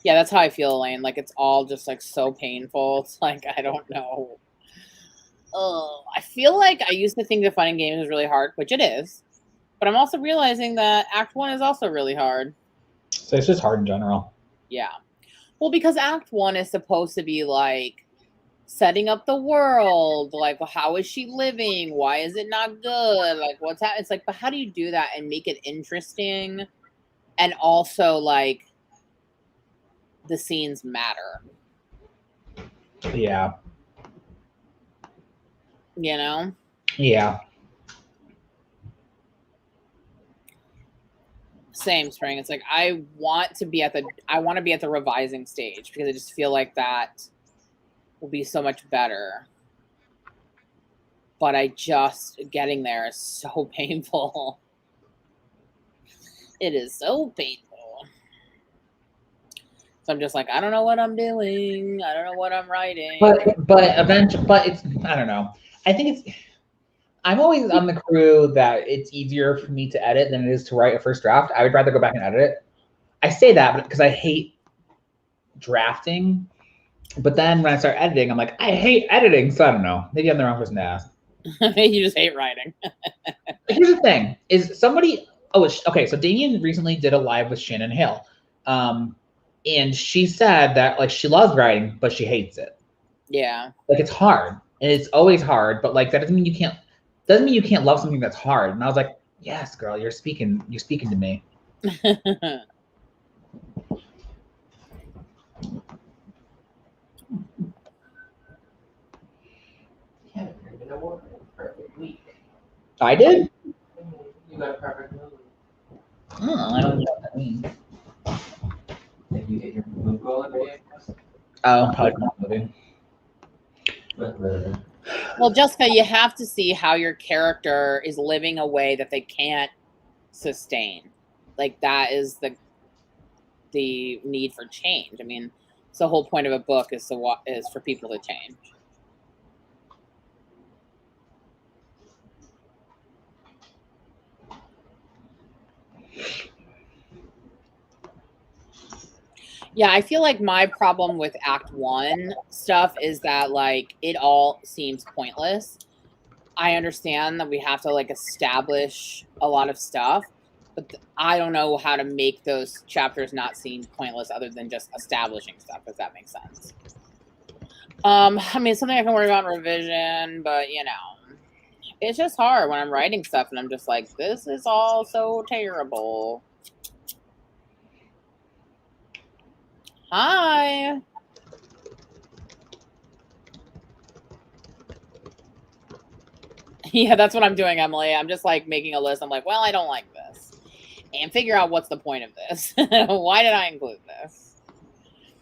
Yeah, that's how I feel, Elaine. Like, it's all just, like, so painful. It's like, I don't know. Oh, I feel like I used to think that fun and games is really hard, which it is. But I'm also realizing that Act 1 is also really hard. So it's just hard in general. Yeah. Well, because Act 1 is supposed to be, like, setting up the world. Like, how is she living? Why is it not good? Like, what's happening? It's like, but how do you do that and make it interesting? And also, like, the scenes matter. Yeah. You know? Yeah. Same, Spring. It's like I want to be at the revising stage because I just feel like that will be so much better. But getting there is so painful. It is so painful. So I'm just like, I don't know what I'm doing. I don't know what I'm writing. But eventually, but it's, I don't know. I think it's, I'm always on the crew that it's easier for me to edit than it is to write a first draft. I would rather go back and edit it. I say that because I hate drafting. But then when I start editing, I'm like, I hate editing. So I don't know. Maybe I'm the wrong person to ask. You just hate writing. Here's the thing: is somebody? Oh, okay. So Damien recently did a live with Shannon Hale, and she said that like she loves writing, but she hates it. Yeah. Like it's hard, and it's always hard. But like that doesn't mean you can't. Doesn't mean you can't love something that's hard. And I was like, yes, girl, you're speaking. You're speaking to me. Kevin, you're gonna work a perfect week. I did. You got a perfect mood. Oh, I don't know what that means. If you hit your mood goal every day, I guess. Oh, probably not moving. Well, Jessica, you have to see how your character is living a way that they can't sustain. Like that is the need for change. I mean, it's the whole point of a book is for people to change. Yeah, I feel like my problem with Act 1 stuff is that, like, it all seems pointless. I understand that we have to, like, establish a lot of stuff, but I don't know how to make those chapters not seem pointless other than just establishing stuff, if that makes sense. I mean, it's something I can worry about in revision, but, you know, it's just hard when I'm writing stuff and I'm just like, this is all so terrible. Hi. Yeah, that's what I'm doing, Emily. I'm just like making a list. I'm like, well, I don't like this. And figure out what's the point of this. Why did I include this?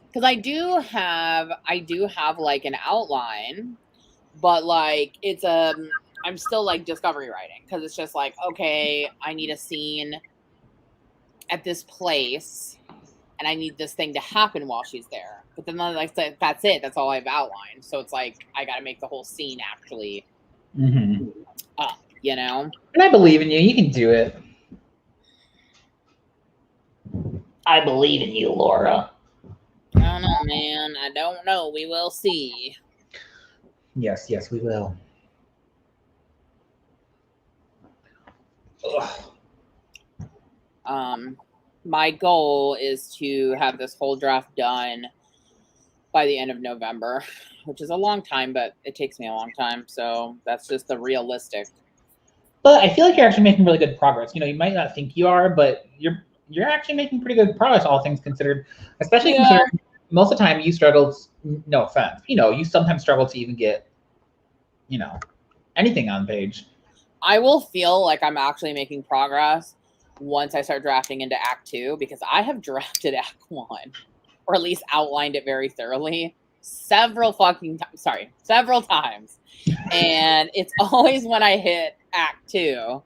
Because I do have like an outline, but like it's I'm still like discovery writing because it's just like, okay, I need a scene at this place and I need this thing to happen while she's there. But then like that's it. That's all I've outlined. So it's like I got to make the whole scene actually up, you know? And I believe in you. You can do it. I believe in you, Laura. I don't know, man. I don't know. We will see. Yes, yes, we will. Ugh. My goal is to have this whole draft done by the end of November, which is a long time, but it takes me a long time. So that's just the realistic. But I feel like you're actually making really good progress. You know, you might not think you are, but you're actually making pretty good progress, all things considered. Especially considering most of the time you struggle. No offense, you know, you sometimes struggle to even get, you know, anything on page. I will feel like I'm actually making progress once I start drafting into Act 2, because I have drafted Act 1, or at least outlined it very thoroughly several times. And it's always when I hit Act 2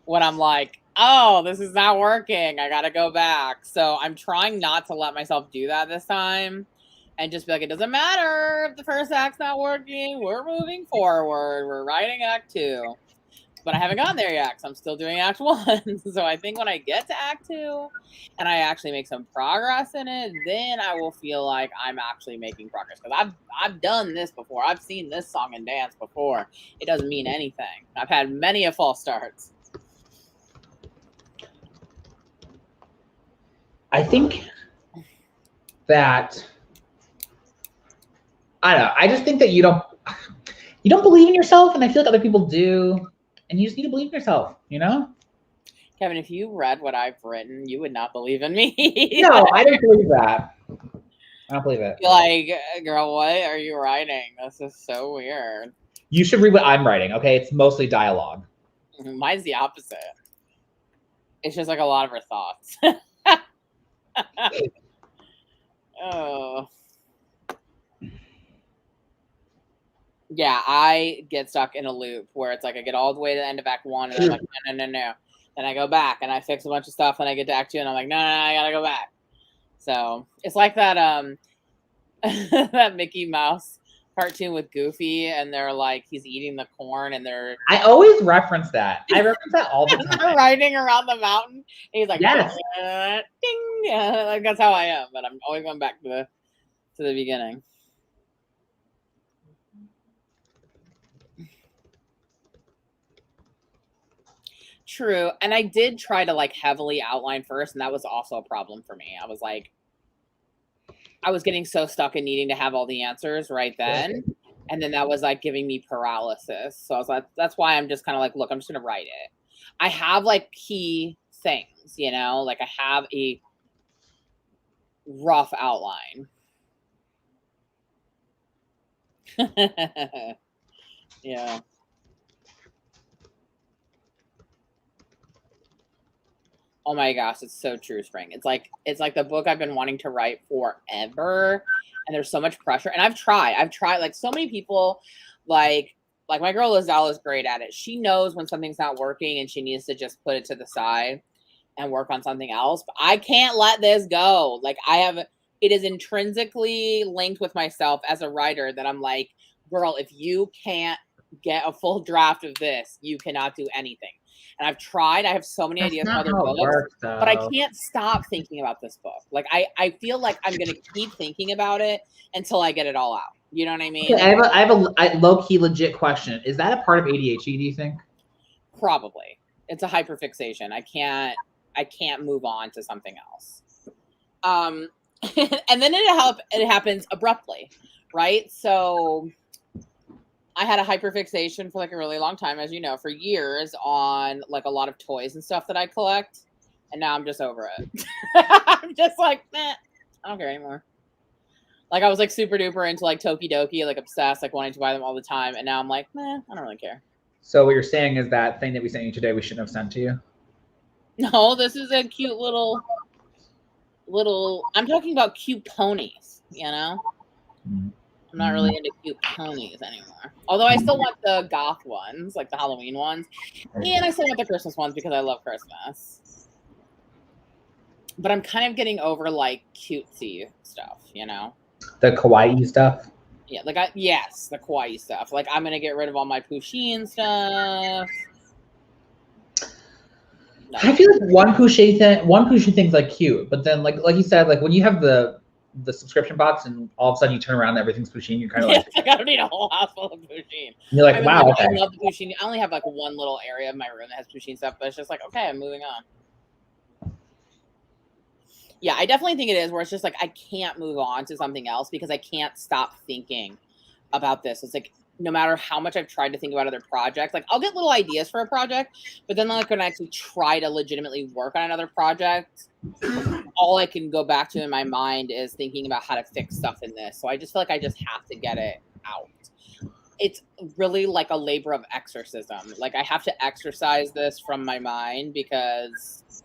when I'm like, oh, this is not working. I got to go back. So I'm trying not to let myself do that this time and just be like, it doesn't matter if the first act's not working. We're moving forward. We're writing Act 2. But I haven't gotten there yet because I'm still doing Act 1. So I think when I get to Act 2 and I actually make some progress in it, then I will feel like I'm actually making progress. Because I've done this before. I've seen this song and dance before. It doesn't mean anything. I've had many a false starts. I think that, I don't know. I just think that you don't believe in yourself, and I feel like other people do. And you just need to believe in yourself, you know? Kevin, if you read what I've written, you would not believe in me. No, I don't believe that. I don't believe it. You're like, girl, what are you writing? This is so weird. You should read what I'm writing, okay? It's mostly dialogue. Mine's the opposite. It's just like a lot of her thoughts. Oh. Yeah, I get stuck in a loop where it's like I get all the way to the end of Act 1 and I'm like, no. Then I go back and I fix a bunch of stuff and I get to act 2 and I'm like, no, I gotta go back. So it's like that that Mickey Mouse cartoon with Goofy, and they're like, he's eating the corn, and I always reference that. I reference that all the time. they're riding around the mountain. And he's like, yes, ding, yeah, like that's how I am. But I'm always going back to the beginning. True, and I did try to like heavily outline first, and that was also a problem for me. I was like, I was getting so stuck in needing to have all the answers right then. And then that was like giving me paralysis. So I was like, that's why I'm just kind of like, look, I'm just going to write it. I have like key things, you know, like I have a rough outline. Yeah. Oh my gosh, it's so true, Spring. It's like the book I've been wanting to write forever, and there's so much pressure. And I've tried like so many people, like my girl Lizelle is great at it. She knows when something's not working and she needs to just put it to the side and work on something else. But I can't let this go. Like it is intrinsically linked with myself as a writer that I'm like, girl, if you can't get a full draft of this, you cannot do anything. And I've tried. I have so many ideas for other books, but I can't stop thinking about this book. Like I feel like I'm going to keep thinking about it until I get it all out. You know what I mean? Okay, I have a low-key legit question. Is that a part of ADHD, do you think? Probably. It's a hyperfixation. I can't move on to something else. And then it happens abruptly, right? So I had a hyperfixation for like a really long time, as you know, for years on like a lot of toys and stuff that I collect. And now I'm just over it. I'm just like, I don't care anymore. Like I was like super duper into like Tokidoki, like obsessed, like wanting to buy them all the time. And now I'm like, I don't really care. So what you're saying is that thing that we sent you today, we shouldn't have sent to you? No, this is a cute little, I'm talking about cute ponies, you know? Mm-hmm. I'm not really into cute ponies anymore. Although I still want the goth ones, like the Halloween ones. And I still want the Christmas ones because I love Christmas. But I'm kind of getting over like cutesy stuff, you know? The kawaii stuff? Yeah, like yes, the kawaii stuff. Like I'm going to get rid of all my Pusheen stuff. No. I feel like one Pusheen thing's like cute, but then like you said, like when you have the subscription box and all of a sudden you turn around and everything's Pusheen, you're kind of like, I don't need a whole house full of Pusheen. You're like, wow, okay. I love the Pusheen. I only have like one little area of my room that has Pusheen stuff, but it's just like, okay, I'm moving on. Yeah, I definitely think it is where it's just like I can't move on to something else because I can't stop thinking about this. It's like no matter how much I've tried to think about other projects, like I'll get little ideas for a project, but then like when I actually try to legitimately work on another project, all I can go back to in my mind is thinking about how to fix stuff in this. So I just feel like I just have to get it out. It's really like a labor of exorcism. Like I have to exorcise this from my mind because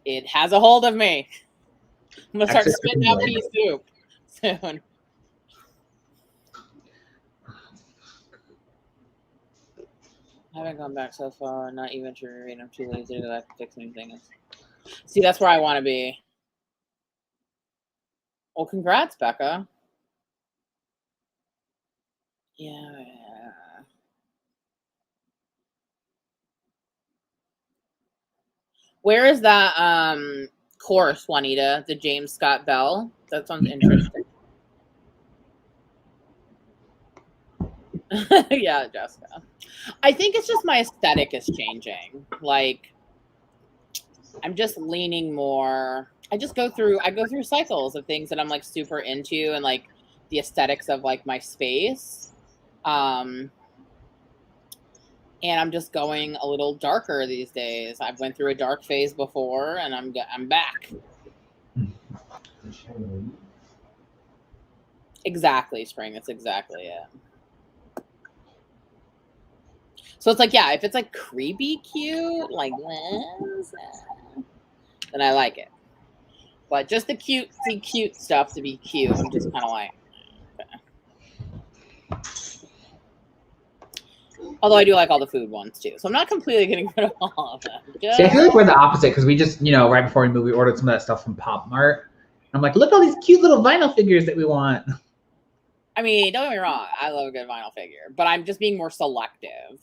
it has a hold of me. I'm gonna start spitting out pea soup soon. I haven't gone back so far, not even to reread. I'm too lazy to like fix anything. See, that's where I want to be. Well, congrats, Becca. Yeah. Where is that course, Juanita? The James Scott Bell? That sounds interesting. Yeah, Jessica. I think it's just my aesthetic is changing. Like, I'm just leaning more. I go through cycles of things that I'm like super into and like the aesthetics of like my space. And I'm just going a little darker these days. I've went through a dark phase before, and I'm back. Exactly, Spring. That's exactly it. So it's like, yeah, if it's like creepy cute, like this, then I like it. But just the cute stuff to be cute, I'm just kind of like, okay. Although I do like all the food ones too. So I'm not completely getting rid of all of them. See, I feel like we're the opposite because we just, right before we moved, we ordered some of that stuff from Pop Mart. I'm like, look at all these cute little vinyl figures that we want. I mean, don't get me wrong. I love a good vinyl figure, but I'm just being more selective.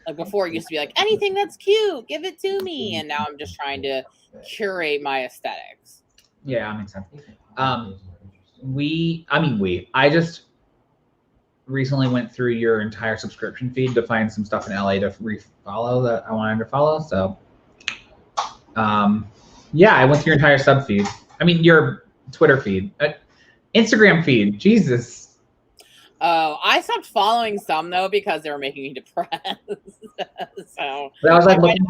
Like before, it used to be like, anything that's cute, give it to me. And now I'm just trying to curate my aesthetics. Yeah, that makes sense. I just recently went through your entire subscription feed to find some stuff in LA to refollow that I wanted to follow. So, I went through your entire sub feed. I mean, your Twitter feed, Instagram feed. Jesus. Oh, I stopped following some though because they were making me depressed. So but I was like looking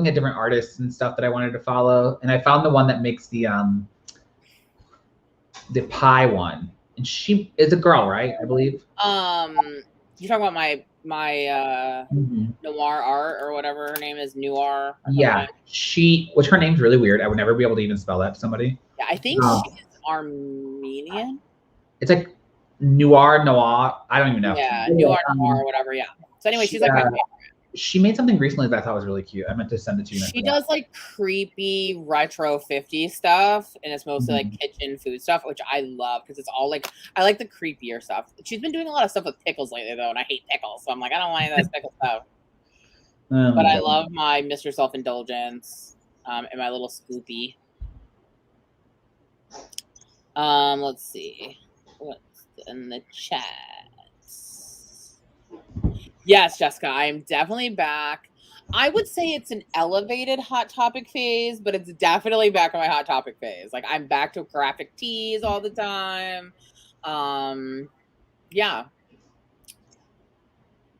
at different artists and stuff that I wanted to follow, and I found the one that makes the pie one. And she is a girl, right? I believe. You're talking about my Noir Art or whatever her name is, Noir. Yeah, which her name's really weird. I would never be able to even spell that to somebody. Yeah, I think she's Armenian. It's like Noir. I don't even know. Yeah, Noir or whatever. Yeah. So anyway, she's like my favorite. She made something recently that I thought was really cute. I meant to send it to you. She does like creepy retro 50s stuff, and it's mostly like kitchen food stuff, which I love because it's all like, I like the creepier stuff. She's been doing a lot of stuff with pickles lately though, and I hate pickles, so I'm like, I don't want any of that pickle stuff. But I love my Mr. Self-Indulgence and my little Scoopy. Let's see what's in the chat. Yes, Jessica, I am definitely back. I would say it's an elevated Hot Topic phase, but it's definitely back in my Hot Topic phase. Like I'm back to graphic tees all the time. Yeah.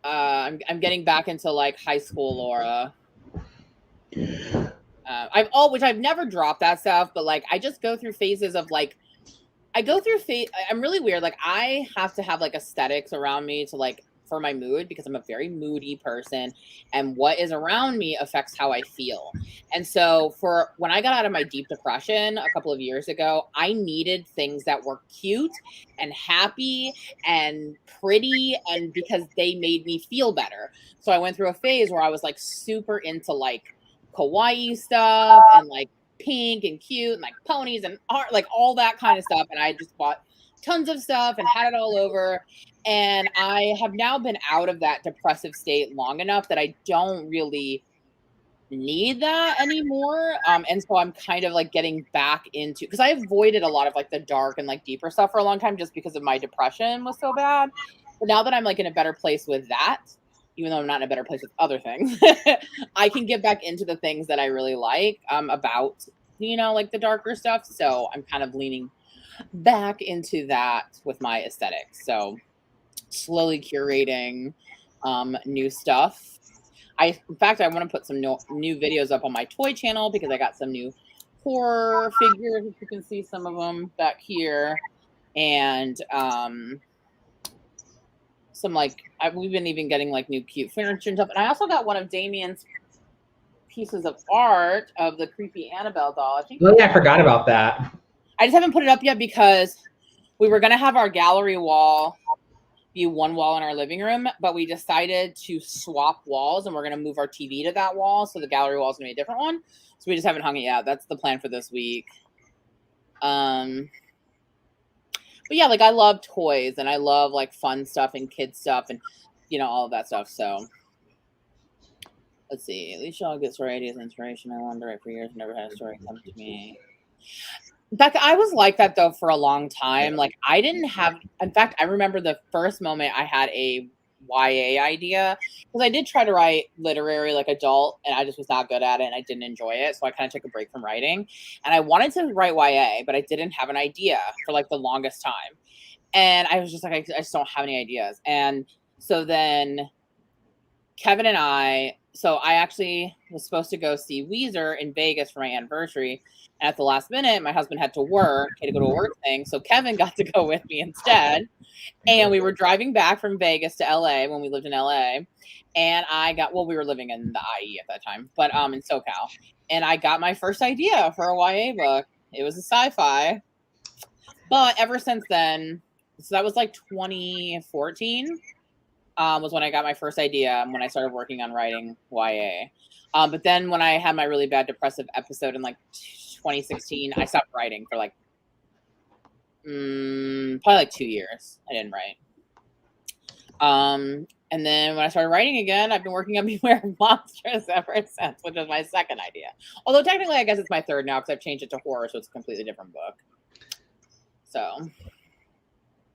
I'm getting back into like high school Laura. Which I've never dropped that stuff, but like I just go through phases of like I'm really weird. Like I have to have like aesthetics around me to like for my mood because I'm a very moody person and what is around me affects how I feel. And so for when I got out of my deep depression a couple of years ago, I needed things that were cute and happy and pretty and because they made me feel better. So I went through a phase where I was like super into like kawaii stuff and like pink and cute and like ponies and art, like all that kind of stuff. And I just bought tons of stuff and had it all over. And I have now been out of that depressive state long enough that I don't really need that anymore. And so I'm kind of like getting back into, because I avoided a lot of like the dark and like deeper stuff for a long time just because of my depression was so bad. But now that I'm like in a better place with that, even though I'm not in a better place with other things, I can get back into the things that I really like about, like the darker stuff. So I'm kind of leaning back into that with my aesthetics. So slowly curating new stuff. In fact, I want to put some new videos up on my toy channel because I got some new horror figures. You can see some of them back here. And some we've been even getting like new cute furniture and stuff. And I also got one of Damien's pieces of art of the creepy Annabelle doll. I forgot about that. I just haven't put it up yet because we were going to have our gallery wall be one wall in our living room, but we decided to swap walls and we're going to move our TV to that wall. So the gallery wall is going to be a different one. So we just haven't hung it yet. That's the plan for this week. But yeah, like I love toys and I love like fun stuff and kid stuff and, all of that stuff. So let's see. At least y'all get story ideas and inspiration. I wanted to write for years. Never had a story come to me. Becca, I was like that though for a long time. Like I didn't have, in fact, I remember the first moment I had a YA idea because I did try to write literary like adult and I just was not good at it and I didn't enjoy it. So I kind of took a break from writing and I wanted to write YA, but I didn't have an idea for like the longest time. And I was just like, I just don't have any ideas. And so then Kevin and I actually was supposed to go see Weezer in Vegas for my anniversary. And at the last minute, my husband had to work, he had to go to a work thing. So Kevin got to go with me instead. And we were driving back from Vegas to LA when we lived in LA. And we were living in the IE at that time, but in SoCal. And I got my first idea for a YA book. It was a sci-fi. But ever since then, so that was like 2014. was when I got my first idea when I started working on writing YA. But then when I had my really bad depressive episode in like 2016, I stopped writing for like probably like 2 years. I didn't write. And then when I started writing again, I've been working on Beware of Monsters ever since, which is my second idea. Although technically, I guess it's my third now because I've changed it to horror, so it's a completely different book. So.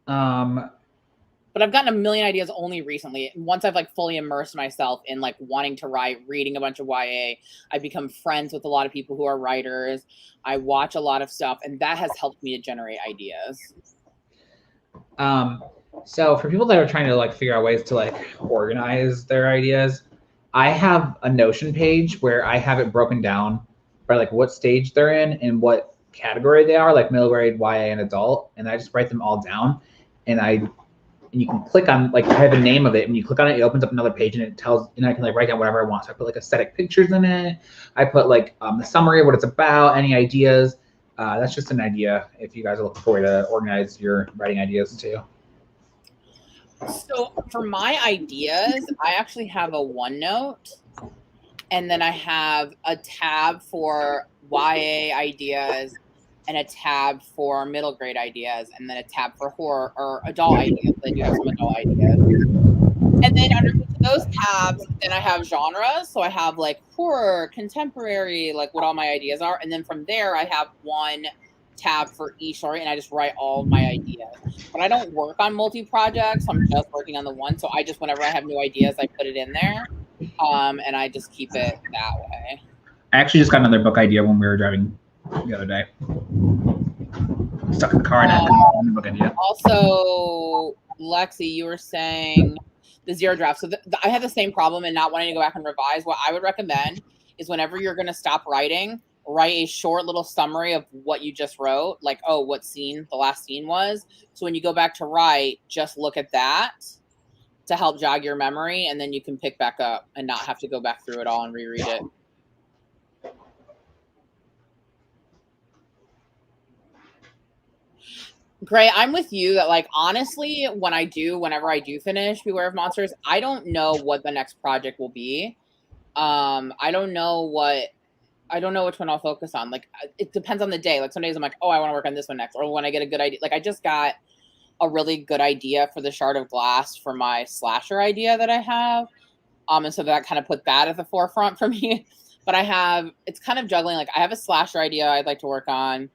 But I've gotten a million ideas only recently. Once I've like fully immersed myself in like wanting to write, reading a bunch of YA, I've become friends with a lot of people who are writers. I watch a lot of stuff, and that has helped me to generate ideas. So for people that are trying to like figure out ways to like organize their ideas, I have a Notion page where I have it broken down by like what stage they're in and what category they are, like middle grade, YA, and adult, and I just write them all down, and you can click on, like, I have a name of it. When you click on it, it opens up another page and it tells, and I can like write down whatever I want. So I put like aesthetic pictures in it. I put like the summary of what it's about, any ideas. That's just an idea if you guys are looking for a way to organize your writing ideas too. So for my ideas, I actually have a OneNote, and then I have a tab for YA ideas and a tab for middle grade ideas, and then a tab for horror or adult ideas. I do have some adult ideas. And then underneath those tabs, then I have genres. So I have like horror, contemporary, like what all my ideas are. And then from there, I have one tab for each story, and I just write all of my ideas. But I don't work on multi-projects. I'm just working on the one. So I just, whenever I have new ideas, I put it in there. And I just keep it that way. I actually just got another book idea when we were driving the other day. Stuck in the car and I had a book idea. Also, Lexi, you were saying the zero draft. So I had the same problem and not wanting to go back and revise. What I would recommend is whenever you're going to stop writing, write a short little summary of what you just wrote. Like, oh, what scene the last scene was. So when you go back to write, just look at that to help jog your memory. And then you can pick back up and not have to go back through it all and reread it. Gray, I'm with you that, like, honestly, whenever I do finish Beware of Monsters, I don't know what the next project will be. I don't know which one I'll focus on. Like, it depends on the day. Like, some days I'm like, oh, I want to work on this one next. Or when I get a good idea. Like, I just got a really good idea for the Shard of Glass for my slasher idea that I have. And so that kind of put that at the forefront for me. But it's kind of juggling. Like, I have a slasher idea I'd like to work on.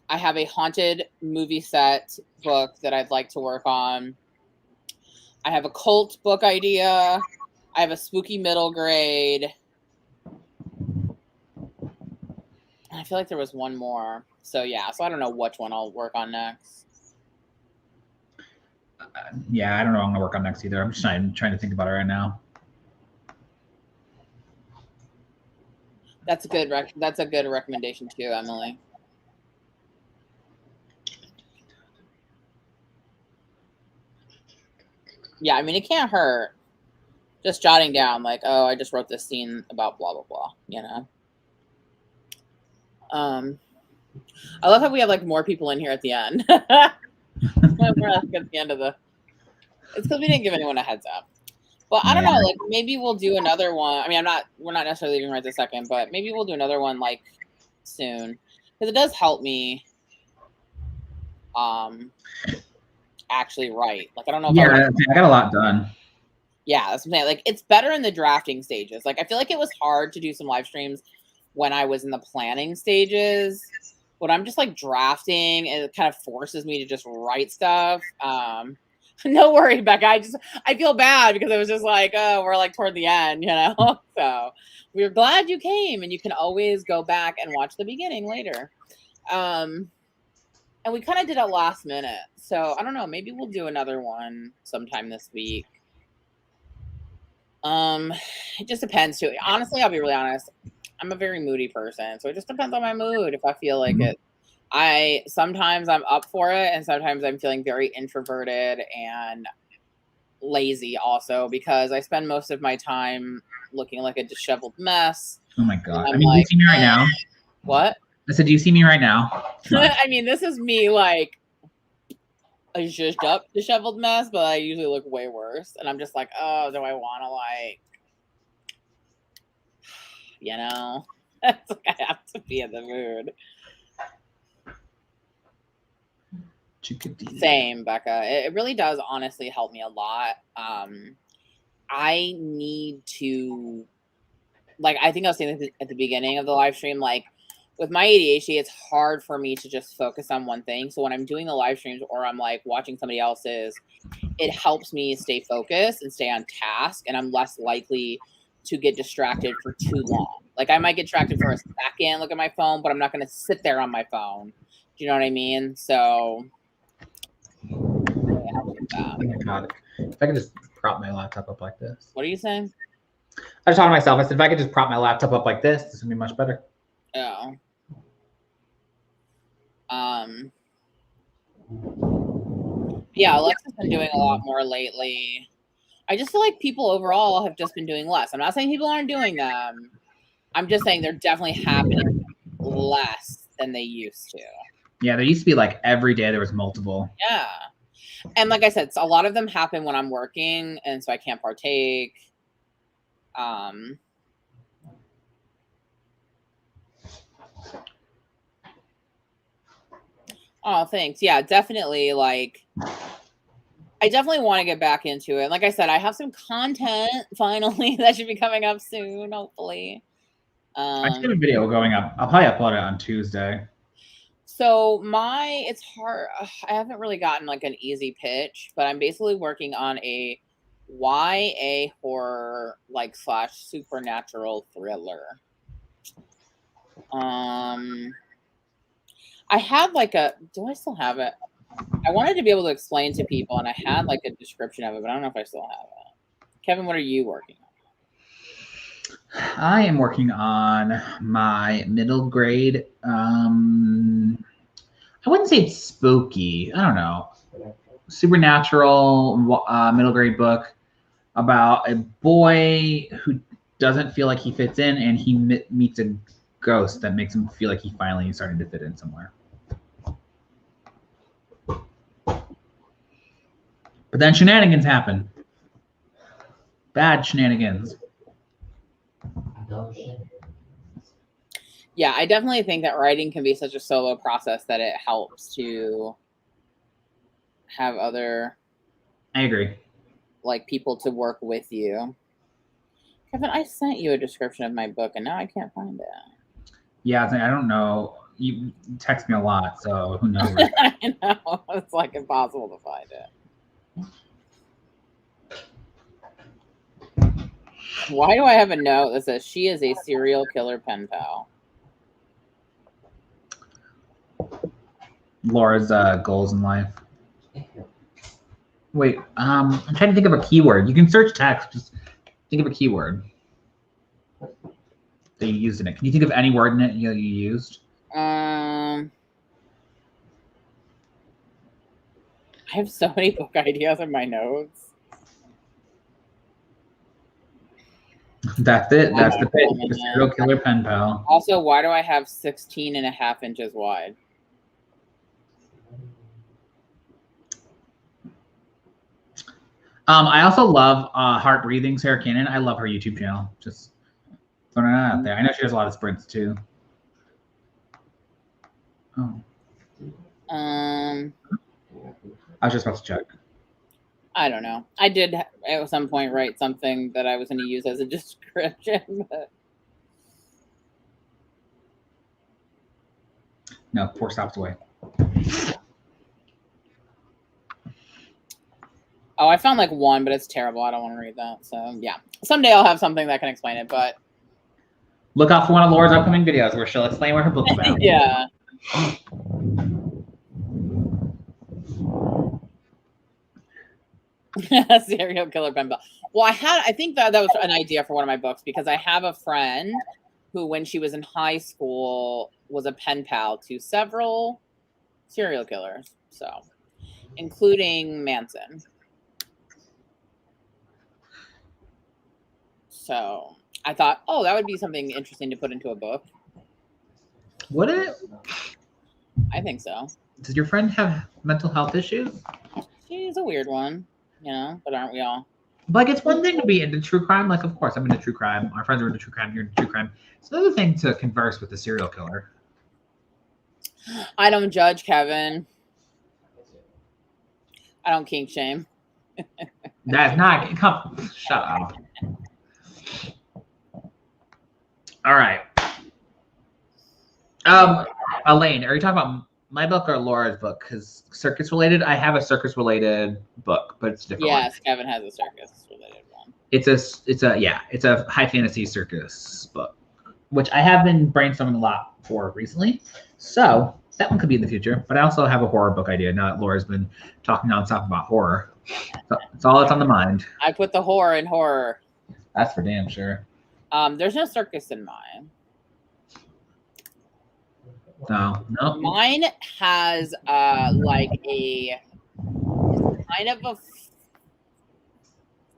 I have a haunted movie set book that I'd like to work on. I have a cult book idea. I have a spooky middle grade. And I feel like there was one more. So yeah, so I don't know which one I'll work on next. Yeah, I don't know what I'm going to work on next either. I'm just trying to think about it right now. That's a good recommendation too, Emily. Yeah, I mean, it can't hurt just jotting down, like, oh, I just wrote this scene about blah, blah, blah, you know? I love how we have, like, more people in here at the end. We're at the end of it's because we didn't give anyone a heads up. But I don't know, like, maybe we'll do another one. I mean, we're not necessarily leaving right this second, but maybe we'll do another one, like, soon. Because it does help me, actually write. Like, I don't know if I got a lot done. Yeah, that's what I'm saying. Like, it's better in the drafting stages. Like, I feel like it was hard to do some live streams when I was in the planning stages. When I'm just like drafting, and it kind of forces me to just write stuff. No worry, Becca. I feel bad because it was just like, oh, we're like toward the end, you know? So we're glad you came, and you can always go back and watch the beginning later. And we kind of did it last minute. So I don't know. Maybe we'll do another one sometime this week. It just depends too. Honestly, I'll be really honest. I'm a very moody person. So it just depends on my mood. If I feel like it, sometimes I'm up for it. And sometimes I'm feeling very introverted and lazy also, because I spend most of my time looking like a disheveled mess. Oh my God. I mean, do you see me right now? What? I said, do you see me right now? I mean, this is me like a zhuzhed up disheveled mess, but I usually look way worse. And I'm just like, oh, do I want to like, you know, it's like I have to be in the mood. Same, Becca. It really does honestly help me a lot. I need to, like, I think I was saying at the beginning of the live stream, like, with my ADHD, it's hard for me to just focus on one thing. So when I'm doing the live streams or I'm like watching somebody else's, it helps me stay focused and stay on task, and I'm less likely to get distracted for too long. Like, I might get distracted for a second, look at my phone, but I'm not going to sit there on my phone. Do you know what I mean? So oh my God. If I could just prop my laptop up like this. What are you saying? I was talking to myself. I said, if I could just prop my laptop up like this would be much better. Oh. Yeah, Alexa's been doing a lot more lately. I just feel like people overall have just been doing less. I'm not saying people aren't doing them. I'm just saying they're definitely happening less than they used to. Yeah, there used to be like every day there was multiple. Yeah. And like I said, a lot of them happen when I'm working, and so I can't partake. Oh, thanks. Yeah, definitely. Like, I definitely want to get back into it. Like I said, I have some content finally that should be coming up soon, hopefully. I just have a video going up. I'll probably upload it on Tuesday. So it's hard. I haven't really gotten like an easy pitch, but I'm basically working on a YA horror like / supernatural thriller. I had like do I still have it? I wanted to be able to explain to people, and I had like a description of it, but I don't know if I still have it. Kevin, what are you working on? I am working on my middle grade. I wouldn't say it's spooky. I don't know. Supernatural middle grade book about a boy who doesn't feel like he fits in, and he meets a ghost that makes him feel like he finally started to fit in somewhere. But then shenanigans happen. Bad shenanigans. Yeah, I definitely think that writing can be such a solo process that it helps to have other, I agree, like, people to work with you. Kevin, I sent you a description of my book, and now I can't find it. Yeah, I don't know. You text me a lot, so who knows? I know. It's like impossible to find it. Why do I have a note that says she is a serial killer pen pal? Laura's goals in life. Wait, I'm trying to think of a keyword. You can search text. Just think of a keyword that you used in it. Can you think of any word in it you used? I have so many book ideas in my notes. That's it. That's the pitch. The serial killer pen pal. Also, why do I have 16.5 inches wide? I also love Heart Breathing, Sarah Cannon. I love her YouTube channel. Just throwing it out there. I know she does a lot of sprints too. Oh. I was just about to check. I don't know. I did at some point write something that I was going to use as a description. But... No, 4 stops away. Oh, I found like one, but it's terrible. I don't want to read that. So yeah, someday I'll have something that can explain it. But look out for one of Laura's upcoming videos where she'll explain what her book's about. Yeah. Serial killer pen pal. Well, I think that was an idea for one of my books, because I have a friend who, when she was in high school, was a pen pal to several serial killers, so including Manson. So I thought, oh, that would be something interesting to put into a book. Would it? I think so. Does your friend have mental health issues? She's a weird one, you know, but aren't we all? Like, it's one thing to be into true crime. Like, of course, I'm into true crime. Our friends are into true crime. You're into true crime. It's another thing to converse with a serial killer. I don't judge, Kevin. I don't kink shame. That's not. Come, shut up. All right. Elaine, are you talking about my book or Laura's book? Because circus related, I have a circus related book, but it's different. Yes, Kevin has a circus related one. It's a high fantasy circus book, which I have been brainstorming a lot for recently. So that one could be in the future. But I also have a horror book idea. Now that Laura's been talking nonstop about horror, so it's all that's on the mind. I put the horror in horror. That's for damn sure. There's no circus in mine. No. Mine has like a kind of a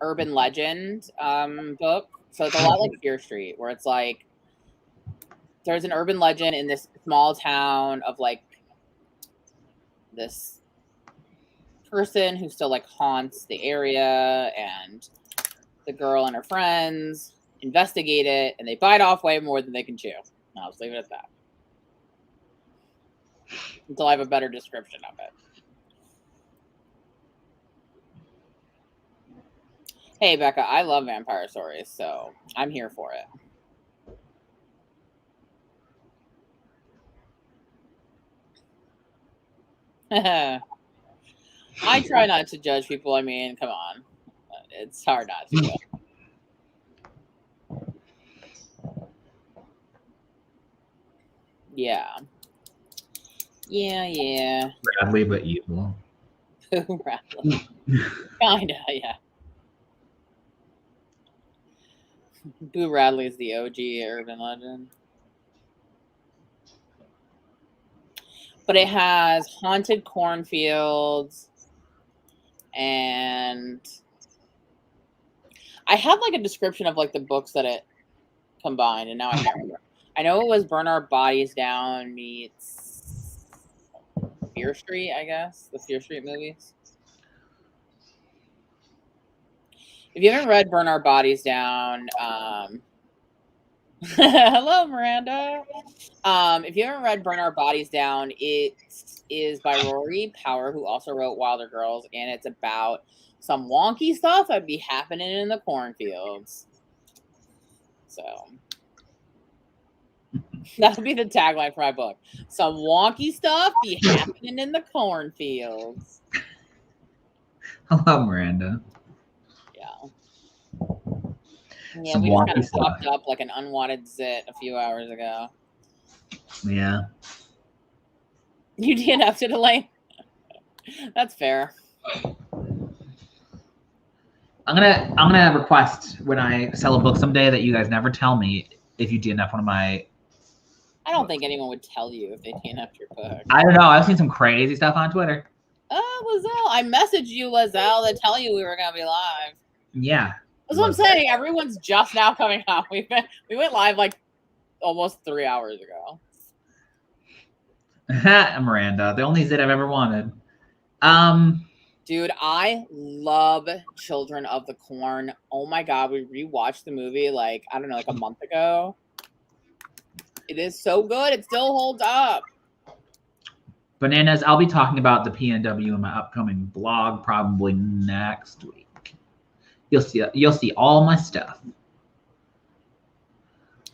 urban legend book. So it's a lot like Fear Street, where it's like there's an urban legend in this small town of like this person who still like haunts the area, and the girl and her friends investigate it, and they bite off way more than they can chew. I'll just leave it at that. Until I have a better description of it. Hey, Becca, I love vampire stories, so I'm here for it. I try not to judge people. I mean, come on. It's hard not to. Yeah. Yeah. Bradley, but evil. Bradley. Kinda, yeah. Boo Radley is the OG urban legend. But it has haunted cornfields, and I had like a description of like the books that it combined, and now I can't remember. I know it was Burn Our Bodies Down meets Fear Street, I guess. The Fear Street movies. If you haven't read Burn Our Bodies Down, hello, Miranda. If you haven't read Burn Our Bodies Down, it is by Rory Power, who also wrote Wilder Girls, and it's about some wonky stuff that'd be happening in the cornfields. So that would be the tagline for my book. Some wonky stuff be happening in the cornfields. Hello, Miranda. Yeah, we just kind of popped up like an unwanted zit a few hours ago. Yeah. You DNF'd it, Elaine? That's fair. I'm gonna request when I sell a book someday that you guys never tell me if you DNF one of my. I don't think anyone would tell you if they DNF'd your book. I don't know. I've seen some crazy stuff on Twitter. Oh, Lizelle. I messaged you, Lizelle, to tell you we were gonna be live. Yeah. That's what I'm saying. Everyone's just now coming up. We went live like almost 3 hours ago. Miranda, the only zit I've ever wanted. Dude, I love Children of the Corn. Oh my god, we rewatched the movie like, I don't know, like a month ago. It is so good. It still holds up. Bananas, I'll be talking about the PNW in my upcoming blog probably next week. You'll see all my stuff.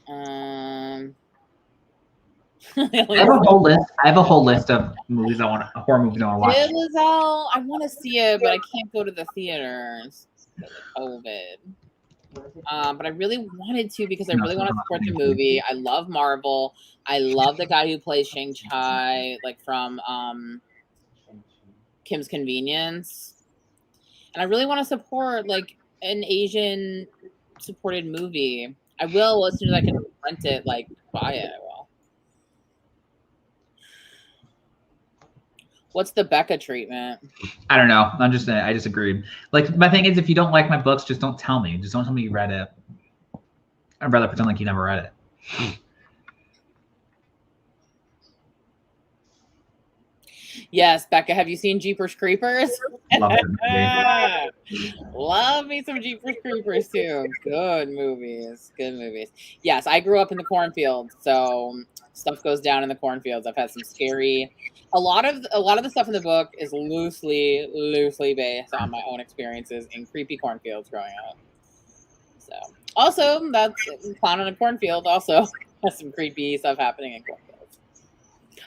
I have a whole list of movies horror movies I want to watch. It was all, I want to see it, but I can't go to the theaters because of COVID. But I really wanted to because I really want to support the movie. I love Marvel. I love the guy who plays Shang-Chi, like from Kim's Convenience. And I really want to support like an Asian supported movie. I will as soon as I can rent it, like buy it. I will. What's the Becca treatment? I don't know. I'm just saying. I disagreed. Like my thing is, if you don't like my books, just don't tell me. Just don't tell me you read it. I'd rather pretend like you never read it. Yes, Becca, have you seen Jeepers Creepers? Love that movie. Love me some Jeepers Creepers too. Good movies. Good movies. Yes, I grew up in the cornfield, so stuff goes down in the cornfields. I've had some scary. A lot of the stuff in the book is loosely based on my own experiences in creepy cornfields growing up. So also that's Clown in a Cornfield also has some creepy stuff happening in cornfields.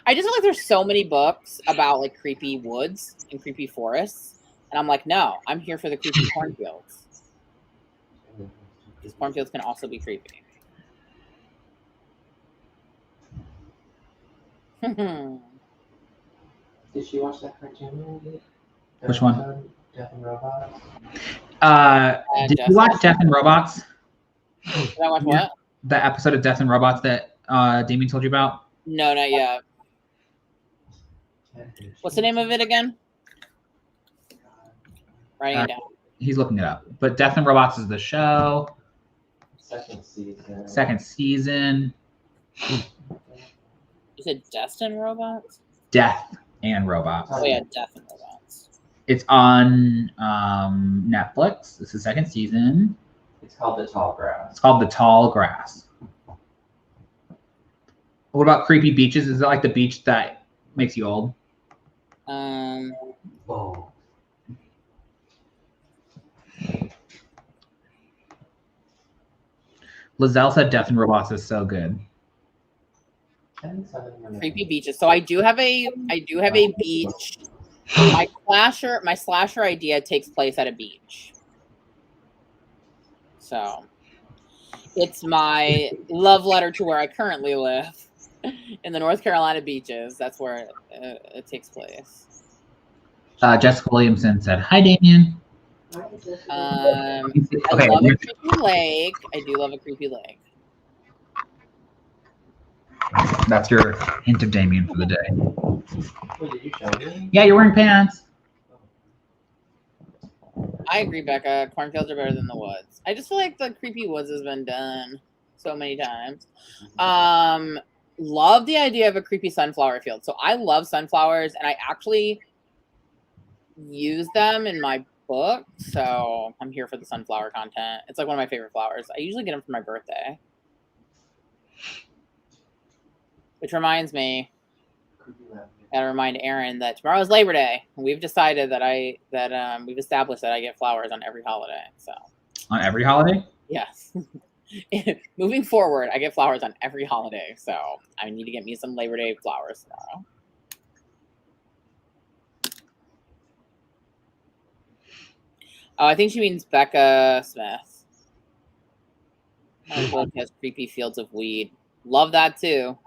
I just feel like there's so many books about like creepy woods and creepy forests. And I'm like, no, I'm here for the creepy cornfields. These cornfields can also be creepy. Did she watch that cartoon movie? Which one? Death and Robots? Did you watch Death and Robots? Did I watch what? The episode of Death and Robots that Damien told you about? No, not yet. What's the name of it again? Writing it down. He's looking it up. But Death and Robots is the show. Second season. Second season. You said Destin Robots? Death and Robots. Oh yeah, Death and Robots. It's on Netflix. It's the second season. It's called The Tall Grass. It's called The Tall Grass. What about creepy beaches? Is it like the beach that makes you old? Oh. Lizelle said Death and Robots is so good. Creepy beaches. So I do have a beach. My slasher idea takes place at a beach. So it's my love letter to where I currently live in the North Carolina beaches. That's where it takes place. Jessica Williamson said, "Hi, Damien." I Okay, love a creepy lake. I do love a creepy lake. that's your hint of Damien for the day. Wait, did you show me? Yeah, you're wearing pants. I agree, Becca. Cornfields are better than the woods. I just feel like the creepy woods has been done so many times. Love the idea of a creepy sunflower field. So I love sunflowers, and I actually use them in my book. So I'm here for the sunflower content. It's like one of my favorite flowers. I usually get them for my birthday. Which reminds me, gotta remind Aaron that tomorrow's Labor Day. We've decided that we've established that I get flowers on every holiday. So On every holiday? yes. Moving forward, I get flowers on every holiday. So I need to get me some Labor Day flowers tomorrow. Oh, I think she means Becca Smith. My book has creepy fields of weed. Love that too.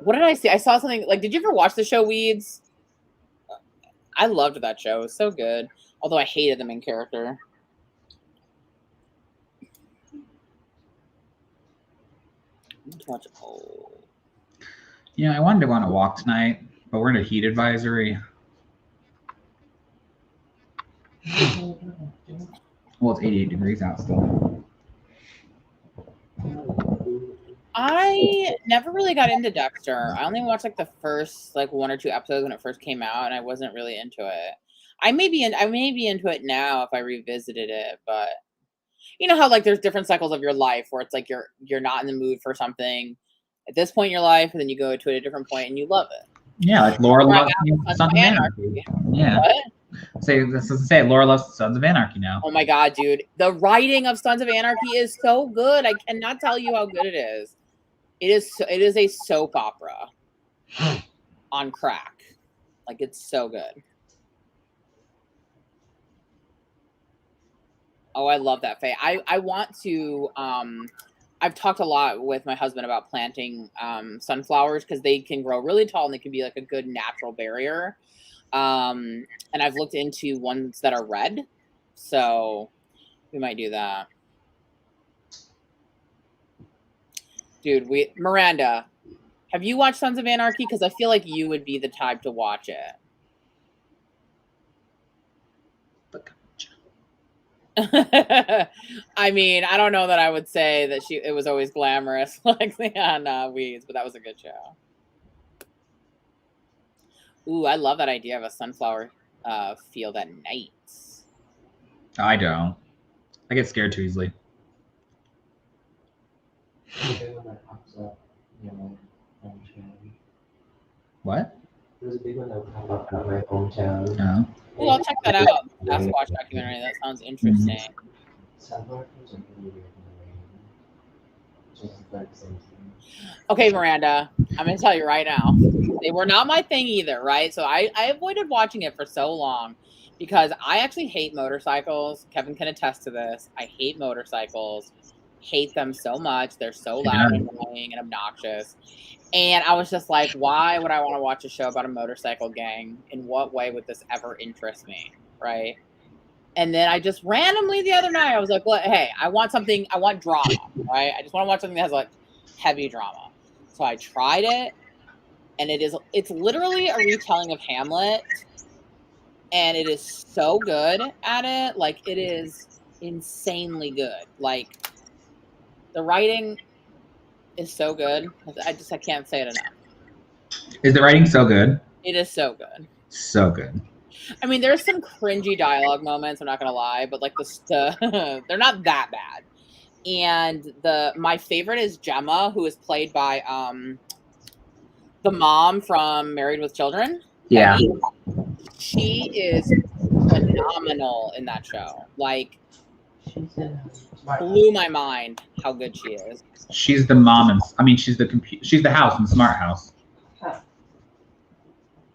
What did I see? I saw something like, did you ever watch the show Weeds? I loved that show. It was so good. Although I hated the main character. Yeah, I wanted to go on a walk tonight, but we're in a heat advisory. Well, it's 88 degrees out still. I never really got into Dexter. I only watched like the first like 1 or 2 episodes when it first came out, and I wasn't really into it. I may be into it now if I revisited it, but you know how like there's different cycles of your life where it's like you're not in the mood for something at this point in your life, and then you go to it at a different point and you love it. Yeah, like Laura loves Sons Sons of of Anarchy. Yeah. What? Say Laura loves Sons of Anarchy now. Oh my god, dude. The writing of Sons of Anarchy is so good. I cannot tell you how good it is. It is a soap opera on crack. Like, it's so good. Oh, I love that, Faye. I want to I've talked a lot with my husband about planting sunflowers because they can grow really tall and they can be like a good natural barrier. And I've looked into ones that are red, so we might do that. Dude, Miranda, have you watched Sons of Anarchy? Because I feel like you would be the type to watch it. I mean, I don't know that I would say that it was always glamorous like on Weeds, but that was a good show. Ooh, I love that idea of a sunflower field at night. I don't. I get scared too easily. What? There's a big one that popped up out of my hometown. No. Well, I'll check that out. Sasquatch documentary. That sounds interesting. Sunflower fields are really weird in the rain. Just like the same thing. Okay, Miranda, I'm going to tell you right now. They were not my thing either, right? So I avoided watching it for so long because I actually hate motorcycles. Kevin can attest to this. I hate motorcycles. Hate them so much. They're so loud and annoying and obnoxious. And I was just like, why would I want to watch a show about a motorcycle gang? In what way would this ever interest me, right? And then I just randomly the other night, I was like, well, hey, I want drama, right? I just want to watch something that has like heavy drama. So I tried it, and it's literally a retelling of Hamlet, and it is so good at it. Like, it is insanely good. Like, the writing is so good. I can't say it enough. Is the writing so good? It is so good. So good. I mean, there's some cringy dialogue moments, I'm not gonna lie, but like they're not that bad. And my favorite is Gemma, who is played by the mom from Married with Children. Yeah. She is phenomenal in that show. Like, blew my mind how good she is. She's the mom, she's the house in Smart House.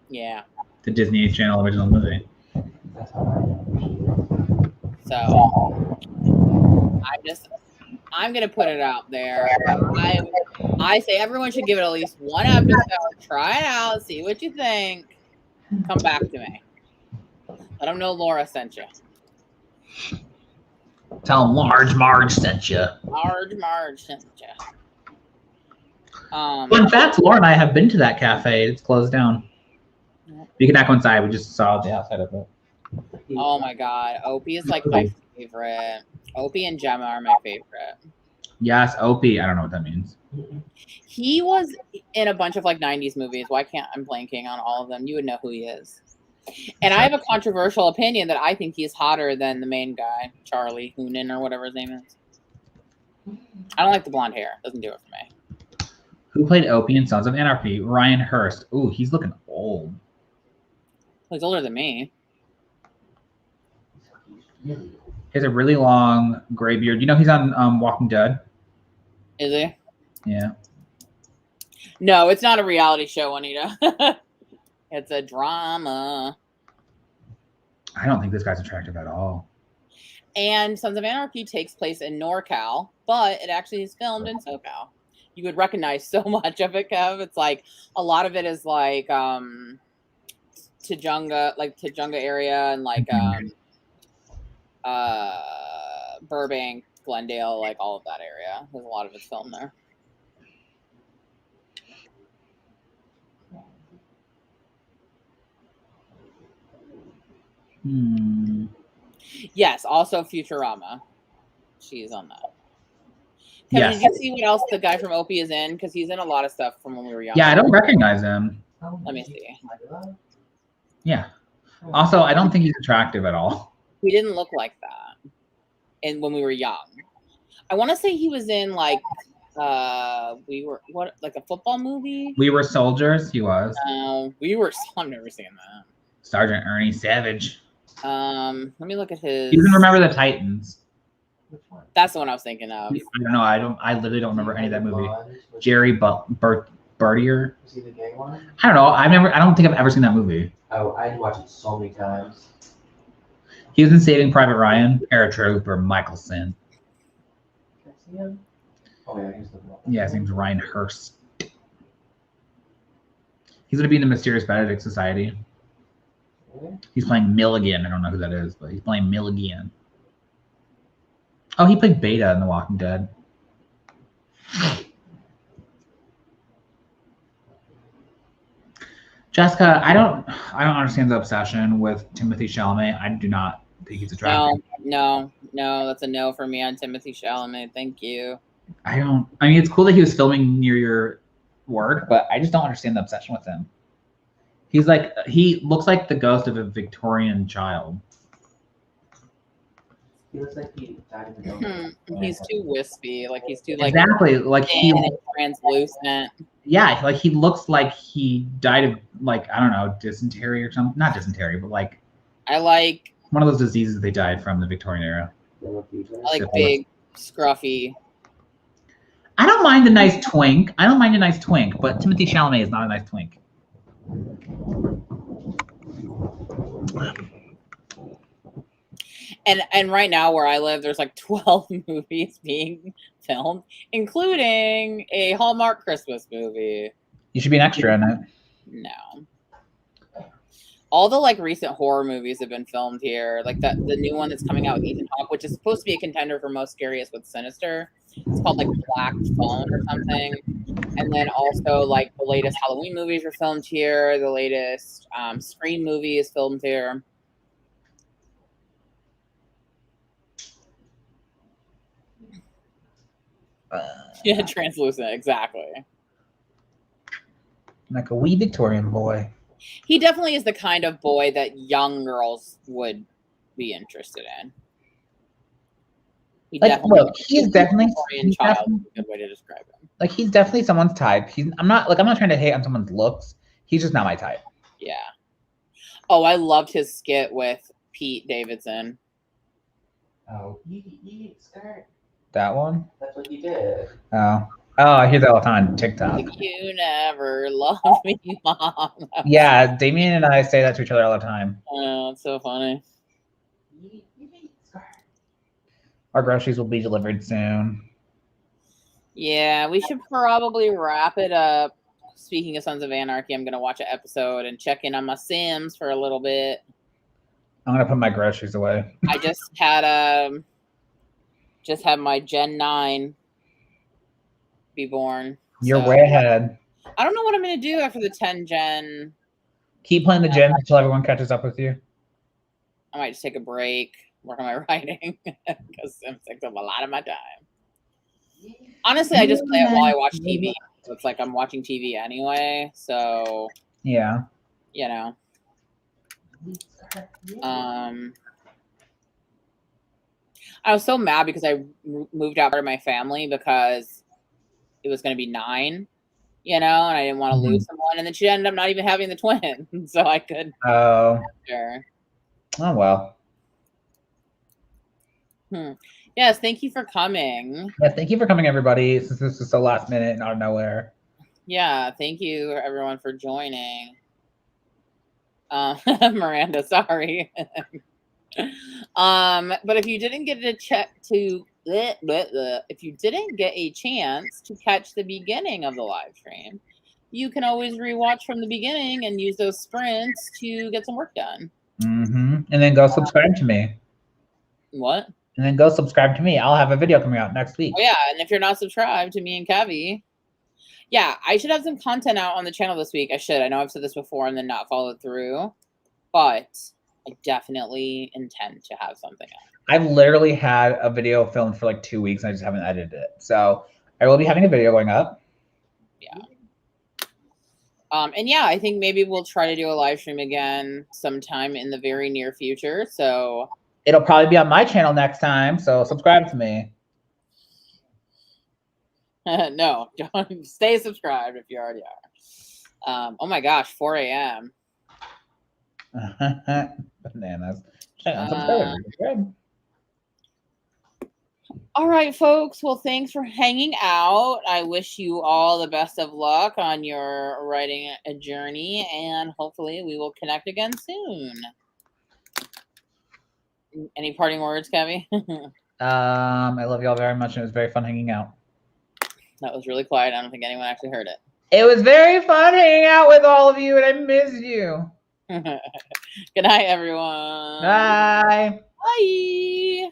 Yeah. The Disney Channel original movie. So I'm gonna put it out there. I say everyone should give it at least one episode. Try it out, see what you think. Come back to me. Let them know Laura sent you. Tell them Large Marge sent you. Large Marge sent you. Fun fact: Laura and I have been to that cafe. It's closed down. You can not go inside. We just saw the outside of it. Oh my god, Opie is like my favorite. Opie and Gemma are my favorite. Yes, Opie. I don't know what that means. He was in a bunch of like 90s movies. Why can't I'm blanking on all of them? You would know who he is. And I have a controversial opinion that I think he's hotter than the main guy, Charlie Hoonan or whatever his name is. I don't like the blonde hair. Doesn't do it for me. Who played Opie in Sons of Anarchy? Ryan Hurst. Ooh, he's looking old. He's older than me. He has a really long gray beard. You know he's on Walking Dead? Is he? Yeah. No, it's not a reality show, Anita. It's a drama. I don't think this guy's attractive at all. And Sons of Anarchy takes place in NorCal, but it actually is filmed in SoCal. You would recognize so much of it, Kev. It's like a lot of it is like Tujunga area and like Burbank, Glendale, like all of that area. There's a lot of it's filmed there. Yes, also Futurama. She's on that. Kevin, Yes. did you see what else the guy from Opie is in? Because he's in a lot of stuff from when we were young. Yeah, I don't recognize him. Let me see. Yeah. Also, I don't think he's attractive at all. He didn't look like that when we were young. I want to say he was in like like a football movie. We Were Soldiers. He was. We Were. I've never seen that. Sergeant Ernie Savage. Let me look at his. You can Remember the Titans. That's the one I was thinking of. I don't know. I literally don't remember any of that movie. Jerry Bertier. Was he the gay one? I don't know. I don't think I've ever seen that movie. Oh, I'd watched it so many times. He was in Saving Private Ryan. Paratrooper Michelson. Can I see him? Oh yeah, he's the one. Yeah, his name's Ryan Hurst. He's gonna be in the Mysterious Benedict Society. Really? He's playing Milligan. I don't know who that is, but he's playing Milligan. Oh, he played Beta in The Walking Dead. Jessica, I don't understand the obsession with Timothy Chalamet. I do not think he's attractive. No. No, that's a no for me on Timothy Chalamet. Thank you. I mean, it's cool that he was filming near your work, but I just don't understand the obsession with him. He looks like the ghost of a Victorian child. He looks like he died in the donut. He's too wispy. Like he's too like Exactly. Like thin and translucent. Yeah, like he looks like he died of like, I don't know, dysentery or something. Not dysentery, but like I like one of those diseases they died from the Victorian era. I like big, scruffy. I don't mind a nice twink. But Timothy Chalamet is not a nice twink. And right now where I live, there's like 12 movies being filmed, including a Hallmark Christmas movie. You should be an extra in it. No. All the like recent horror movies have been filmed here. Like the new one that's coming out with Ethan Hawke, which is supposed to be a contender for most scariest with Sinister. It's called like Black Phone or something. And then also like the latest Halloween movies are filmed here. The latest Scream movie is filmed here. Yeah, translucent, exactly. Like a wee Victorian boy. He definitely is the kind of boy that young girls would be interested in. He's definitely Victorian child. Is a good way to describe him. Like he's definitely someone's type. I'm not trying to hate on someone's looks. He's just not my type. Yeah. Oh, I loved his skit with Pete Davidson. Oh, you skirt. That one? That's what you did. Oh, I hear that all the time on TikTok. Like, you never loved me, Mom. Yeah, Damien and I say that to each other all the time. Oh, it's so funny. Our groceries will be delivered soon. Yeah, we should probably wrap it up. Speaking of Sons of Anarchy, I'm going to watch an episode and check in on my Sims for a little bit. I'm going to put my groceries away. I just had my Gen 9 be born. You're way ahead. I don't know what I'm going to do after the 10 Gen. Keep playing the Gen until everyone catches up with you. I might just take a break, work on my writing, because Sims takes up a lot of my time. Honestly, I just play it while I watch TV. So it's like I'm watching TV anyway. So yeah, you know. I was so mad because I moved out of my family because it was going to be 9, you know, and I didn't want to lose someone. And then she ended up not even having the twin, so I could. Oh. Sure. Oh well. Yes, thank you for coming. Yeah, thank you for coming, everybody. Since this is so last minute and out of nowhere. Yeah, thank you everyone for joining. Miranda, sorry. But if you didn't get a if you didn't get a chance to catch the beginning of the live stream, you can always rewatch from the beginning and use those sprints to get some work done. And then go subscribe to me. What? And then go subscribe to me. I'll have a video coming out next week. Oh yeah, and if you're not subscribed to me and Kevi, yeah, I should have some content out on the channel this week. I should. I know I've said this before and then not followed through, but I definitely intend to have something out. I've literally had a video filmed for like 2 weeks and I just haven't edited it. So I will be having a video going up. Yeah. And yeah, I think maybe we'll try to do a live stream again sometime in the very near future. So it'll probably be on my channel next time. So subscribe to me. No, don't stay subscribed if you already are. Oh my gosh, 4 a.m. Bananas. All right, folks. Well, thanks for hanging out. I wish you all the best of luck on your writing journey, and hopefully we will connect again soon. Any parting words, Kevi? I love y'all very much, and it was very fun hanging out. That was really quiet. I don't think anyone actually heard it. It was very fun hanging out with all of you, and I miss you. Good night, everyone. Bye. Bye.